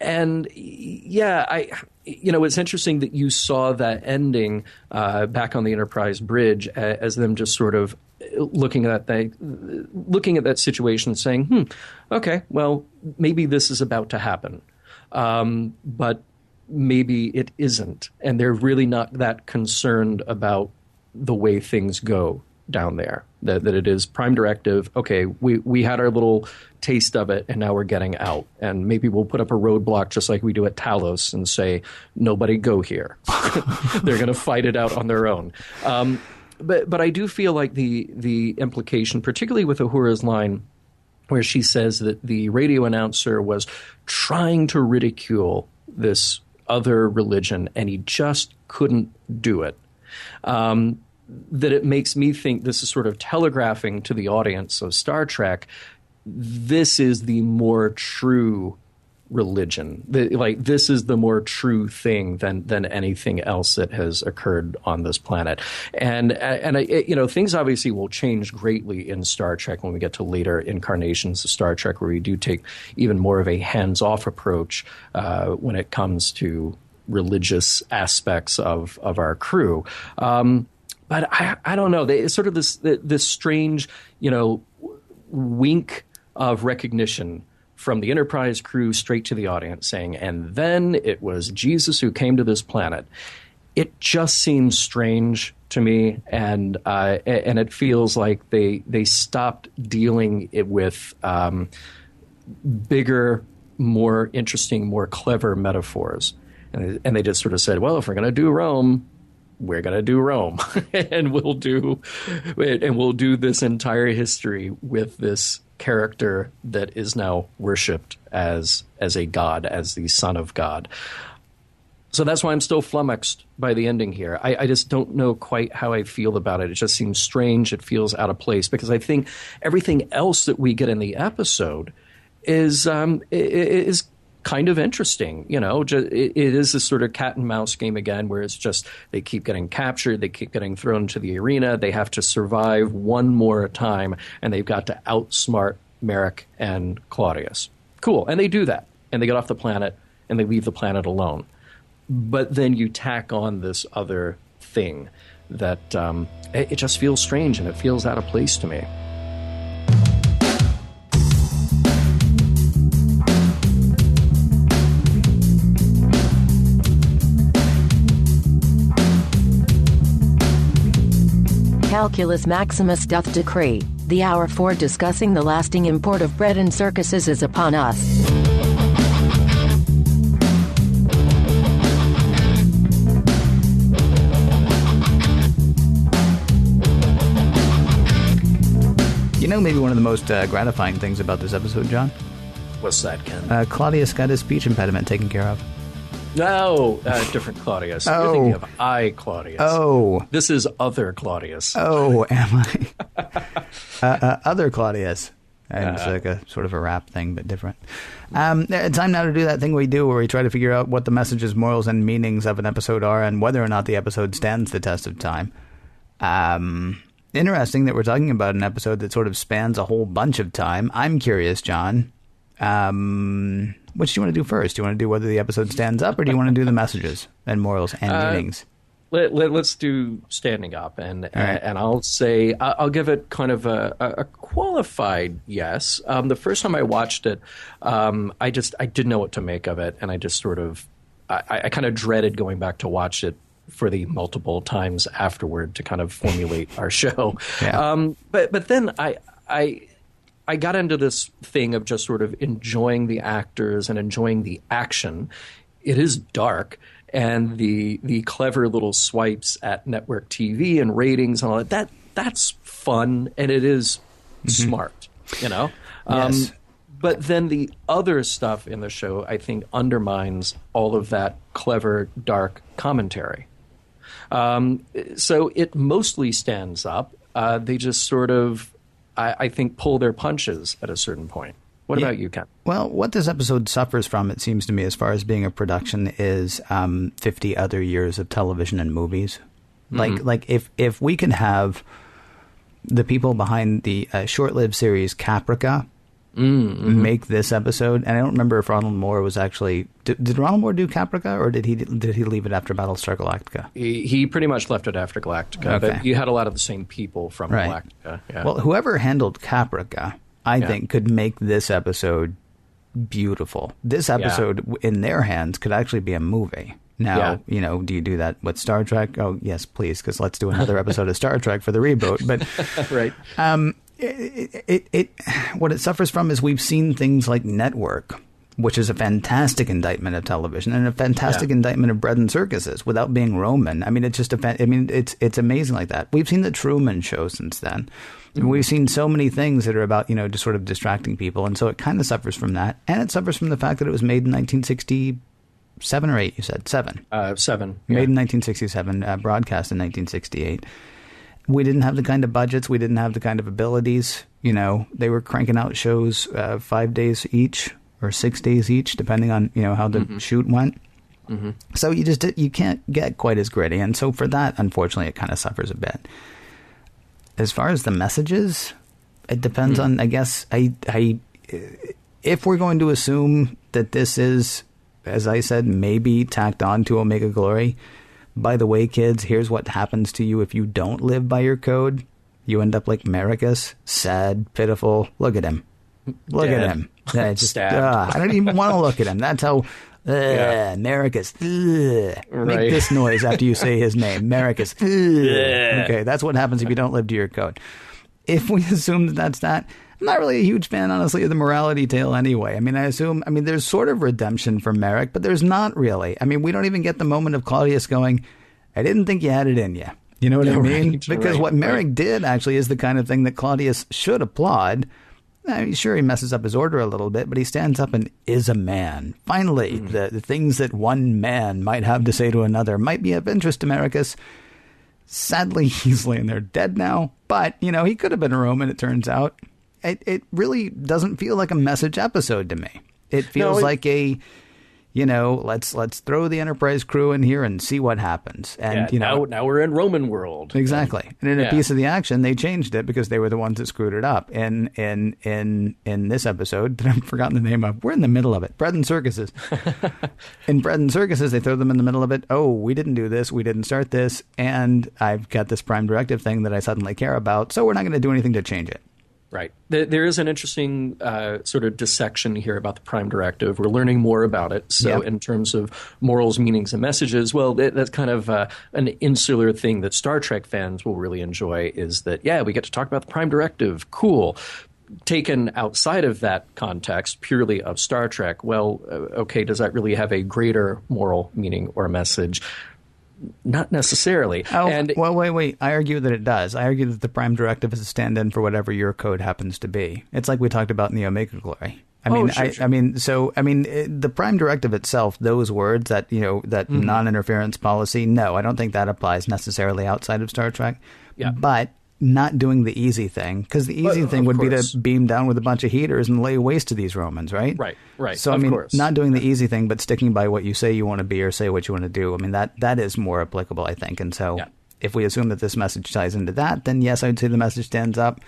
And yeah, it's interesting that you saw that ending back on the Enterprise bridge as them just sort of looking at that situation and saying, okay, well, maybe this is about to happen. But maybe it isn't. And they're really not that concerned about the way things go down there, that it is prime directive. Okay, we had our little taste of it, and now we're getting out. And maybe we'll put up a roadblock just like we do at Talos and say, nobody go here. They're going to fight it out on their own. But I do feel like the implication, particularly with Uhura's line, where she says that the radio announcer was trying to ridicule this other religion, and he just couldn't do it. That it makes me think this is sort of telegraphing to the audience of Star Trek, this is the more true religion. This is the more true thing than anything else that has occurred on this planet. And things obviously will change greatly in Star Trek when we get to later incarnations of Star Trek, where we do take even more of a hands-off approach when it comes to religious aspects of our crew. But I don't know. It's sort of this strange, wink of recognition from the Enterprise crew straight to the audience, saying, and then it was Jesus who came to this planet. It just seems strange to me, and it feels like they stopped dealing it with bigger, more interesting, more clever metaphors, and they just sort of said, well, if we're going to do Rome, we're going to do Rome, and we'll do this entire history with this character that is now worshipped as a god, as the son of God. So that's why I'm still flummoxed by the ending here. I just don't know quite how I feel about it. It just seems strange. It feels out of place, because I think everything else that we get in the episode is kind of interesting. It is this sort of cat and mouse game again, where it's just they keep getting captured, they keep getting thrown into the arena, they have to survive one more time, and they've got to outsmart Merrick and Claudius. Cool, and they do that, and they get off the planet, and they leave the planet alone. But then you tack on this other thing that it just feels strange, and it feels out of place to me. Calculus Maximus doth decree, the hour for discussing the lasting import of bread and circuses is upon us. Maybe one of the most gratifying things about this episode, John? What's that, Ken? Claudius got his speech impediment taken care of. No, different Claudius. Oh. You're thinking of I, Claudius. Oh. This is other Claudius. Oh, am I? Other Claudius. And it's like a sort of a rap thing, but different. It's time now to do that thing we do where we try to figure out what the messages, morals, and meanings of an episode are and whether or not the episode stands the test of time. Interesting that we're talking about an episode that sort of spans a whole bunch of time. I'm curious, John. Which do you want to do first? Do you want to do whether the episode stands up, or do you want to do the messages and morals and meanings? Let's do standing up, and I'll say I'll give it kind of a qualified yes. The first time I watched it, I didn't know what to make of it, and I just sort of I kind of dreaded going back to watch it for the multiple times afterward to kind of formulate our show. Yeah. But then I got into this thing of just sort of enjoying the actors and enjoying the action. It is dark, and the clever little swipes at network TV and ratings and all that's fun, and it is smart, Yes. But then the other stuff in the show, I think, undermines all of that clever, dark commentary. So it mostly stands up. They just sort of I think, pull their punches at a certain point. What about you, Ken? Well, what this episode suffers from, it seems to me, as far as being a production, is 50 other years of television and movies. Like if we could have the people behind the short-lived series Caprica make this episode, and I don't remember if Ronald Moore was actually did Ronald Moore do Caprica, or did he leave it after Battlestar Galactica? He pretty much left it after Galactica, okay. But you had a lot of the same people from right. Galactica. Yeah. Well, whoever handled Caprica, I think, could make this episode beautiful. This episode in their hands could actually be a movie. Now, do you do that with Star Trek? Oh, yes, please, because let's do another episode of Star Trek for the reboot. But right. What it suffers from is we've seen things like Network, which is a fantastic indictment of television and a fantastic indictment of bread and circuses without being Roman. I mean, it's just it's amazing like that. We've seen the Truman Show since then. Mm-hmm. We've seen so many things that are about, just sort of distracting people. And so it kind of suffers from that. And it suffers from the fact that it was made in 1967 or 8, you said? 7. 7. Made in 1967, broadcast in 1968. We didn't have the kind of budgets. We didn't have the kind of abilities. They were cranking out shows 5 days each or 6 days each, depending on, how the shoot went. Mm-hmm. So you can't get quite as gritty. And so for that, unfortunately, it kind of suffers a bit. As far as the messages, it depends on, I guess, if we're going to assume that this is, as I said, maybe tacked on to Omega Glory, by the way, kids, here's what happens to you if you don't live by your code. You end up like Maricus, sad, pitiful. Look at him. Look at him. I don't even want to look at him. That's how Maricus. Right. Make this noise after you say his name. Maricus. Okay, that's what happens if you don't live to your code. If we assume that that's that, I'm not really a huge fan, honestly, of the morality tale anyway. I mean, there's sort of redemption for Merrick, but there's not really. I mean, we don't even get the moment of Claudius going, I didn't think you had it in you. You know what I mean? Because what Merrick did actually is the kind of thing that Claudius should applaud. I mean, sure, he messes up his order a little bit, but he stands up and is a man. Finally, the things that one man might have to say to another might be of interest to Merricus. Sadly, he's laying there dead now, but, he could have been a Roman, it turns out. It really doesn't feel like a message episode to me. It feels like a, let's throw the Enterprise crew in here and see what happens. And now we're in Roman world. Exactly. And in a piece of the action, they changed it because they were the ones that screwed it up. And in this episode that I've forgotten the name of, we're in the middle of it. Bread and Circuses. In Bread and Circuses, they throw them in the middle of it. Oh, we didn't do this. We didn't start this. And I've got this Prime Directive thing that I suddenly care about. So we're not going to do anything to change it. Right. There is an interesting sort of dissection here about the Prime Directive. We're learning more about it. So in terms of morals, meanings, and messages, well, that's kind of an insular thing that Star Trek fans will really enjoy is that, we get to talk about the Prime Directive. Cool. Taken outside of that context, purely of Star Trek, well, okay, does that really have a greater moral meaning or message? Not necessarily. Well, wait. I argue that it does. I argue that the Prime Directive is a stand-in for whatever your code happens to be. It's like we talked about in the Omega Glory. The Prime Directive itself, those words, that non-interference policy, no, I don't think that applies necessarily outside of Star Trek. Yeah. But not doing the easy thing, because the easy thing would be to beam down with a bunch of heaters and lay waste to these Romans, right? Right. So, not doing the easy thing, but sticking by what you say you want to be or say what you want to do. I mean, that is more applicable, I think. And so if we assume that this message ties into that, then yes, I'd say the message stands up.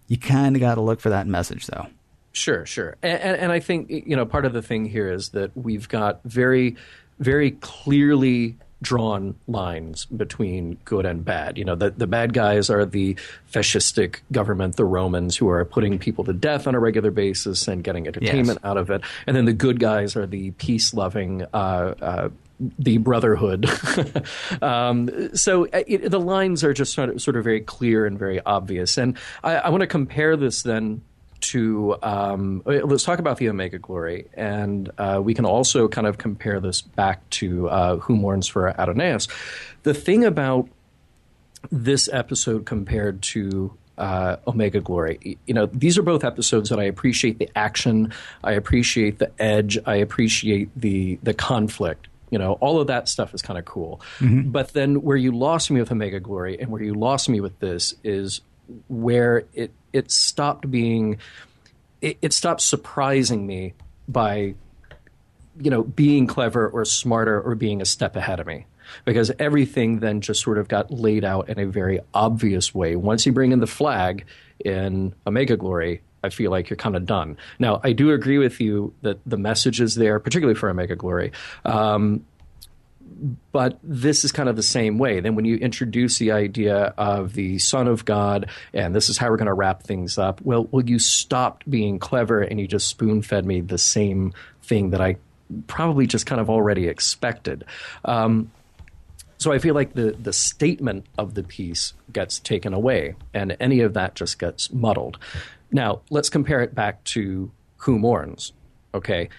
You kind of got to look for that message, though. Sure. And I think, part of the thing here is that we've got very, very clearly drawn lines between good and bad. The bad guys are the fascistic government, the Romans, who are putting people to death on a regular basis and getting entertainment out of it. And then the good guys are the peace-loving, the brotherhood. The lines are just sort of very clear and very obvious. And I want to compare this then to let's talk about the Omega Glory, and we can also kind of compare this back to Who Mourns for Adonais. The thing about this episode compared to Omega Glory, these are both episodes that I appreciate the action, I appreciate the edge, I appreciate the conflict. All of that stuff is kind of cool. Mm-hmm. But then where you lost me with Omega Glory and where you lost me with this is where it stopped being, it stopped surprising me by, being clever or smarter or being a step ahead of me. Because everything then just sort of got laid out in a very obvious way. Once you bring in the flag in Omega Glory, I feel like you're kind of done. Now, I do agree with you that the message is there, particularly for Omega Glory. But this is kind of the same way. Then when you introduce the idea of the Son of God, and this is how we're going to wrap things up, well, you stopped being clever and you just spoon-fed me the same thing that I probably just kind of already expected. So I feel like the statement of the piece gets taken away, and any of that just gets muddled. Now, let's compare it back to Who Mourns, okay?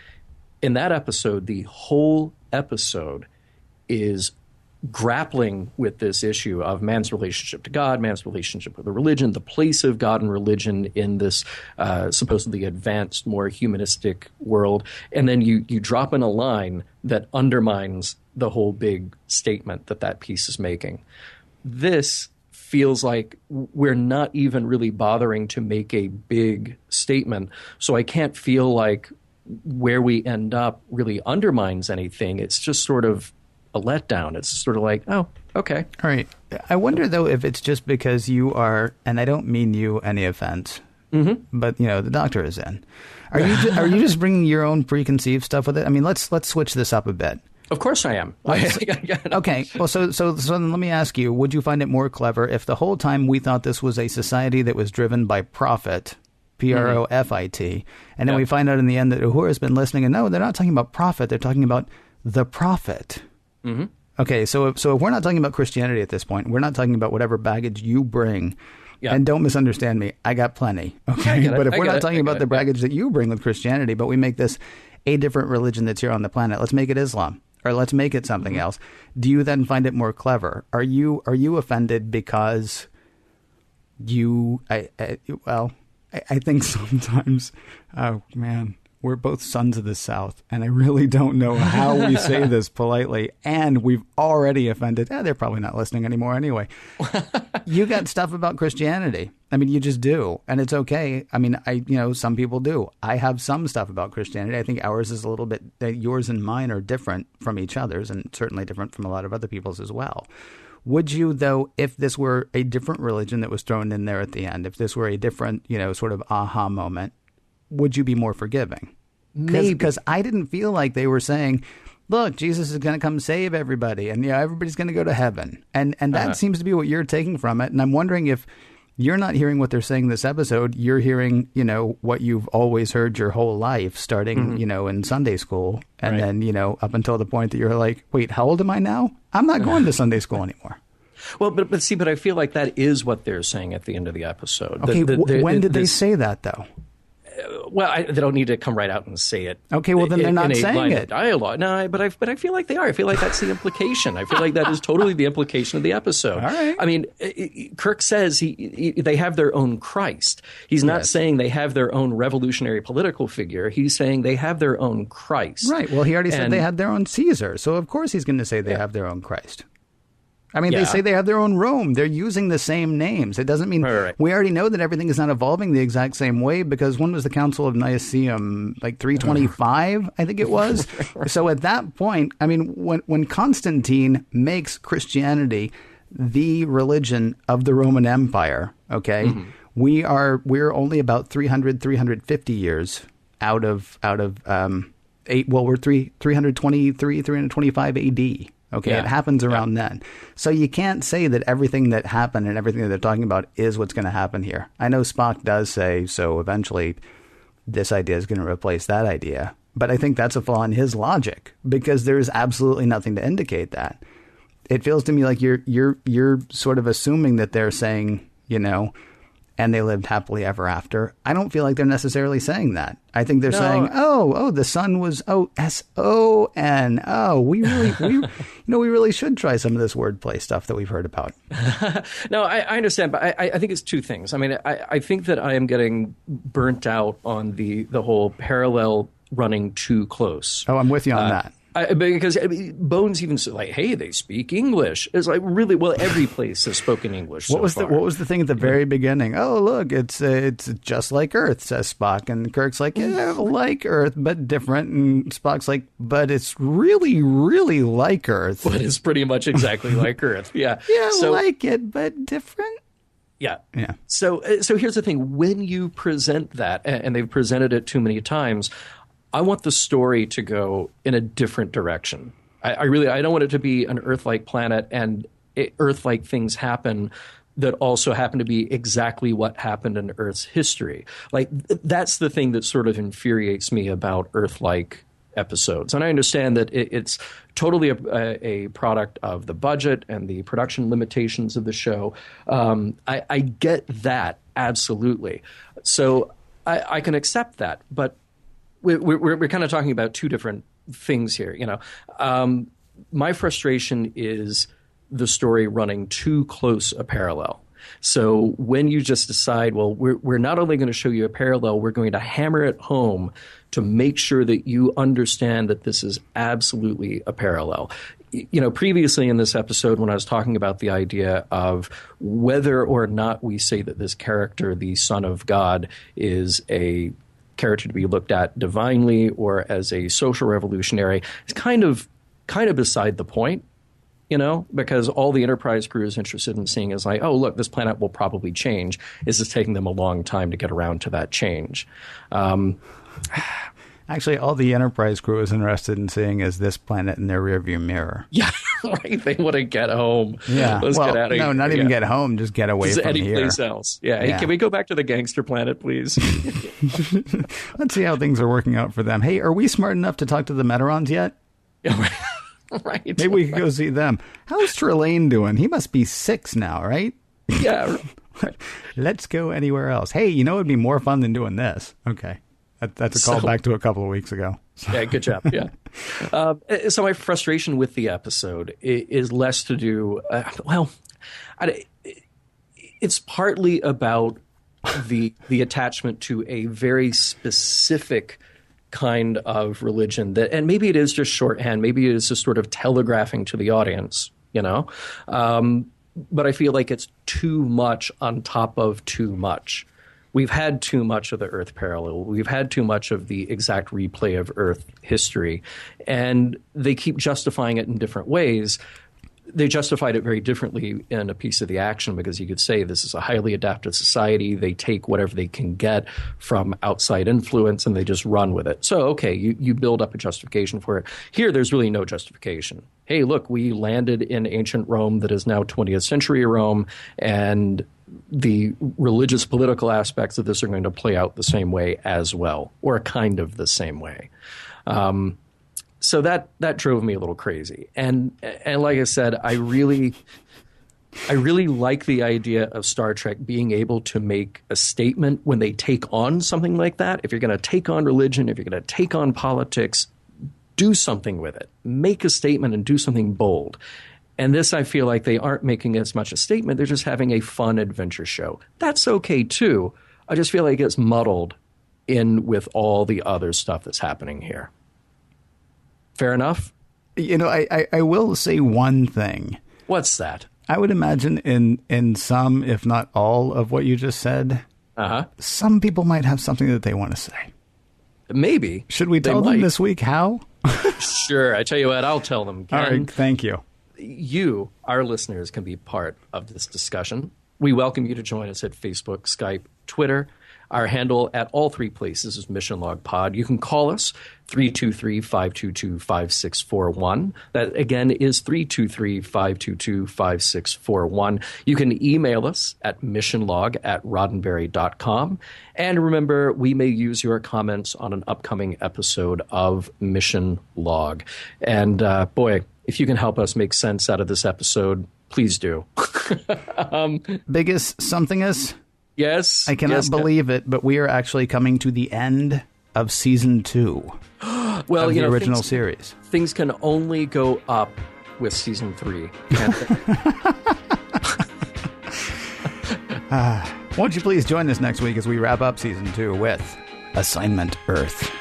In that episode, the whole episode is grappling with this issue of man's relationship to God, man's relationship with the religion, the place of God and religion in this supposedly advanced, more humanistic world. And then you drop in a line that undermines the whole big statement that piece is making. This feels like we're not even really bothering to make a big statement. So I can't feel like where we end up really undermines anything. It's just sort of a letdown. It's sort of like, oh, okay. All right. I wonder, though, if it's just because you are, and I don't mean you any offense, but, the doctor is in. Are you just bringing your own preconceived stuff with it? I mean, let's switch this up a bit. Of course I am. Okay. Well, so then let me ask you, would you find it more clever if the whole time we thought this was a society that was driven by profit, Profit, and then we find out in the end that Uhura's been listening, and no, they're not talking about profit, they're talking about the prophet. Mm-hmm. Okay, so if we're not talking about Christianity at this point, we're not talking about whatever baggage you bring. Yeah. And don't misunderstand me, I got plenty. Okay, but if we're not talking about the baggage that you bring with Christianity, but we make this a different religion that's here on the planet, let's make it Islam, or let's make it something else. Do you then find it more clever? Are you offended because I think sometimes, oh man, we're both sons of the South, and I really don't know how we say this politely, and we've already offended. They're probably not listening anymore anyway. You got stuff about Christianity. I mean, you just do, and it's okay. I mean, some people do. I have some stuff about Christianity. I think ours is a little bit, yours and mine are different from each other's, and certainly different from a lot of other people's as well. Would you, though, if this were a different religion that was thrown in there at the end, if this were a different, sort of aha moment, would you be more forgiving? Maybe. Because I didn't feel like they were saying, look, Jesus is going to come save everybody, and everybody's going to go to heaven. And that seems to be what you're taking from it. And I'm wondering if you're not hearing what they're saying this episode, you're hearing, what you've always heard your whole life, starting, in Sunday school. And then, up until the point that you're like, wait, how old am I now? I'm not going to Sunday school anymore. Well, but I feel like that is what they're saying at the end of the episode. Okay, when did they say that, though? Well, they don't need to come right out and say it. Okay, well, then they're not saying it. Dialogue. No, but I feel like they are. I feel like that's the implication. I feel like that is totally the implication of the episode. All right. I mean, Kirk says they have their own Christ. He's not saying they have their own revolutionary political figure. He's saying they have their own Christ. Right. Well, he already said they had their own Caesar. So, of course, he's going to say they have their own Christ. I mean, they say they have their own Rome. They're using the same names. It doesn't mean we already know that everything is not evolving the exact same way, because when was the Council of Nicaea? Like 325, I think it was. So at that point, I mean, when Constantine makes Christianity the religion of the Roman Empire, okay, we're only about 350 years out of we're 323, 325 AD. Okay, it happens around then. So you can't say that everything that happened and everything that they're talking about is what's going to happen here. I know Spock does say, so eventually this idea is going to replace that idea. But I think that's a flaw in his logic, because there is absolutely nothing to indicate that. It feels to me like you're sort of assuming that they're saying, and they lived happily ever after. I don't feel like they're necessarily saying that. I think they're saying, the sun was S-O-N. Oh, we really should try some of this wordplay stuff that we've heard about. No, I understand, but I think it's two things. I mean, I think that I am getting burnt out on the whole parallel running too close. Oh, I'm with you on that. Because Bones even said, like, hey, they speak English. It's like, really? Well, every place has spoken English so far. What was the thing at the very beginning? Oh, look, it's just like Earth, says Spock. And Kirk's like, yeah, like Earth, but different. And Spock's like, but it's really, really like Earth. But it's pretty much exactly like Earth. Yeah. Yeah, so, like it, but different. Yeah. Yeah. So here's the thing. When you present that, and they've presented it too many times, I want the story to go in a different direction. I don't want it to be an Earth-like planet and Earth-like things happen that also happen to be exactly what happened in Earth's history. Like, that's the thing that sort of infuriates me about Earth-like episodes. And I understand that it's totally a product of the budget and the production limitations of the show. I get that, absolutely. So I can accept that, but we're kind of talking about two different things here. My frustration is the story running too close a parallel. So when you just decide, well, we're not only going to show you a parallel, we're going to hammer it home to make sure that you understand that this is absolutely a parallel. Previously in this episode, when I was talking about the idea of whether or not we say that this character, the Son of God, is a character to be looked at divinely or as a social revolutionary, is kind of beside the point, because all the Enterprise crew is interested in seeing is like, oh, look, this planet will probably change. It's just taking them a long time to get around to that change. Actually, all the Enterprise crew is interested in seeing is this planet in their rearview mirror. Yeah, right. They want to get home. Yeah. Let's get out of here. No, not even get home. Just get away from here. Anyplace else. Yeah. Hey, can we go back to the gangster planet, please? Let's see how things are working out for them. Hey, are we smart enough to talk to the Meterons yet? Yeah, right. Maybe we could go see them. How's Trelane doing? He must be 6 now, right? Yeah. Let's go anywhere else. Hey, it'd be more fun than doing this. Okay. That's a callback to a couple of weeks ago. Yeah, good job. Yeah. So my frustration with the episode is less to do, it's partly about the attachment to a very specific kind of religion and maybe it is just shorthand, maybe it is just sort of telegraphing to the audience, but I feel like it's too much on top of too much. We've had too much of the Earth parallel. We've had too much of the exact replay of Earth history. And they keep justifying it in different ways. They justified it very differently in a piece of the action because you could say this is a highly adaptive society. They take whatever they can get from outside influence and they just run with it. So, okay, you build up a justification for it. Here, there's really no justification. Hey, look, we landed in ancient Rome that is now 20th century Rome, and the religious political aspects of this are going to play out the same way as well, or kind of the same way. So that drove me a little crazy. And like I said, I really like the idea of Star Trek being able to make a statement when they take on something like that. If you're going to take on religion, if you're going to take on politics, do something with it. Make a statement and do something bold. And this, I feel like they aren't making as much a statement. They're just having a fun adventure show. That's okay, too. I just feel like it gets muddled in with all the other stuff that's happening here. Fair enough? I will say one thing. What's that? I would imagine in some, if not all, of what you just said, some people might have something that they want to say. Maybe. Should we tell them this week how? Sure. I tell you what, I'll tell them, Ken. All right, thank you. You, our listeners, can be part of this discussion. We welcome you to join us at Facebook, Skype, Twitter. Our handle at all three places is Mission Log Pod. You can call us 323-522-5641. That, again, is 323-522-5641. You can email us at missionlog@roddenberry.com. And remember, we may use your comments on an upcoming episode of Mission Log. And, boy, if you can help us make sense out of this episode, please do. Biggest somethingest? Yes. I cannot believe it, but we are actually coming to the end of season 2 of the original series. Things can only go up with season 3. Can't they? Won't you please join us next week as we wrap up season 2 with Assignment Earth.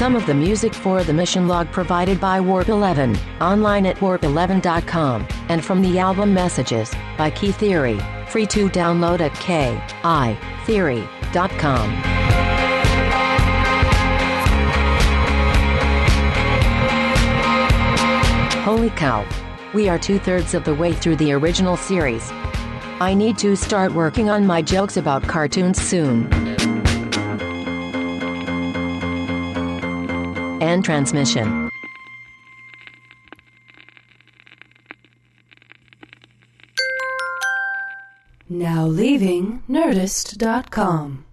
Some of the music for the mission log provided by Warp 11, online at warp11.com, and from the album Messages, by Key Theory, free to download at kitheory.com. Holy cow. We are 2/3 of the way through the original series. I need to start working on my jokes about cartoons soon. End transmission. Now leaving Nerdist.com.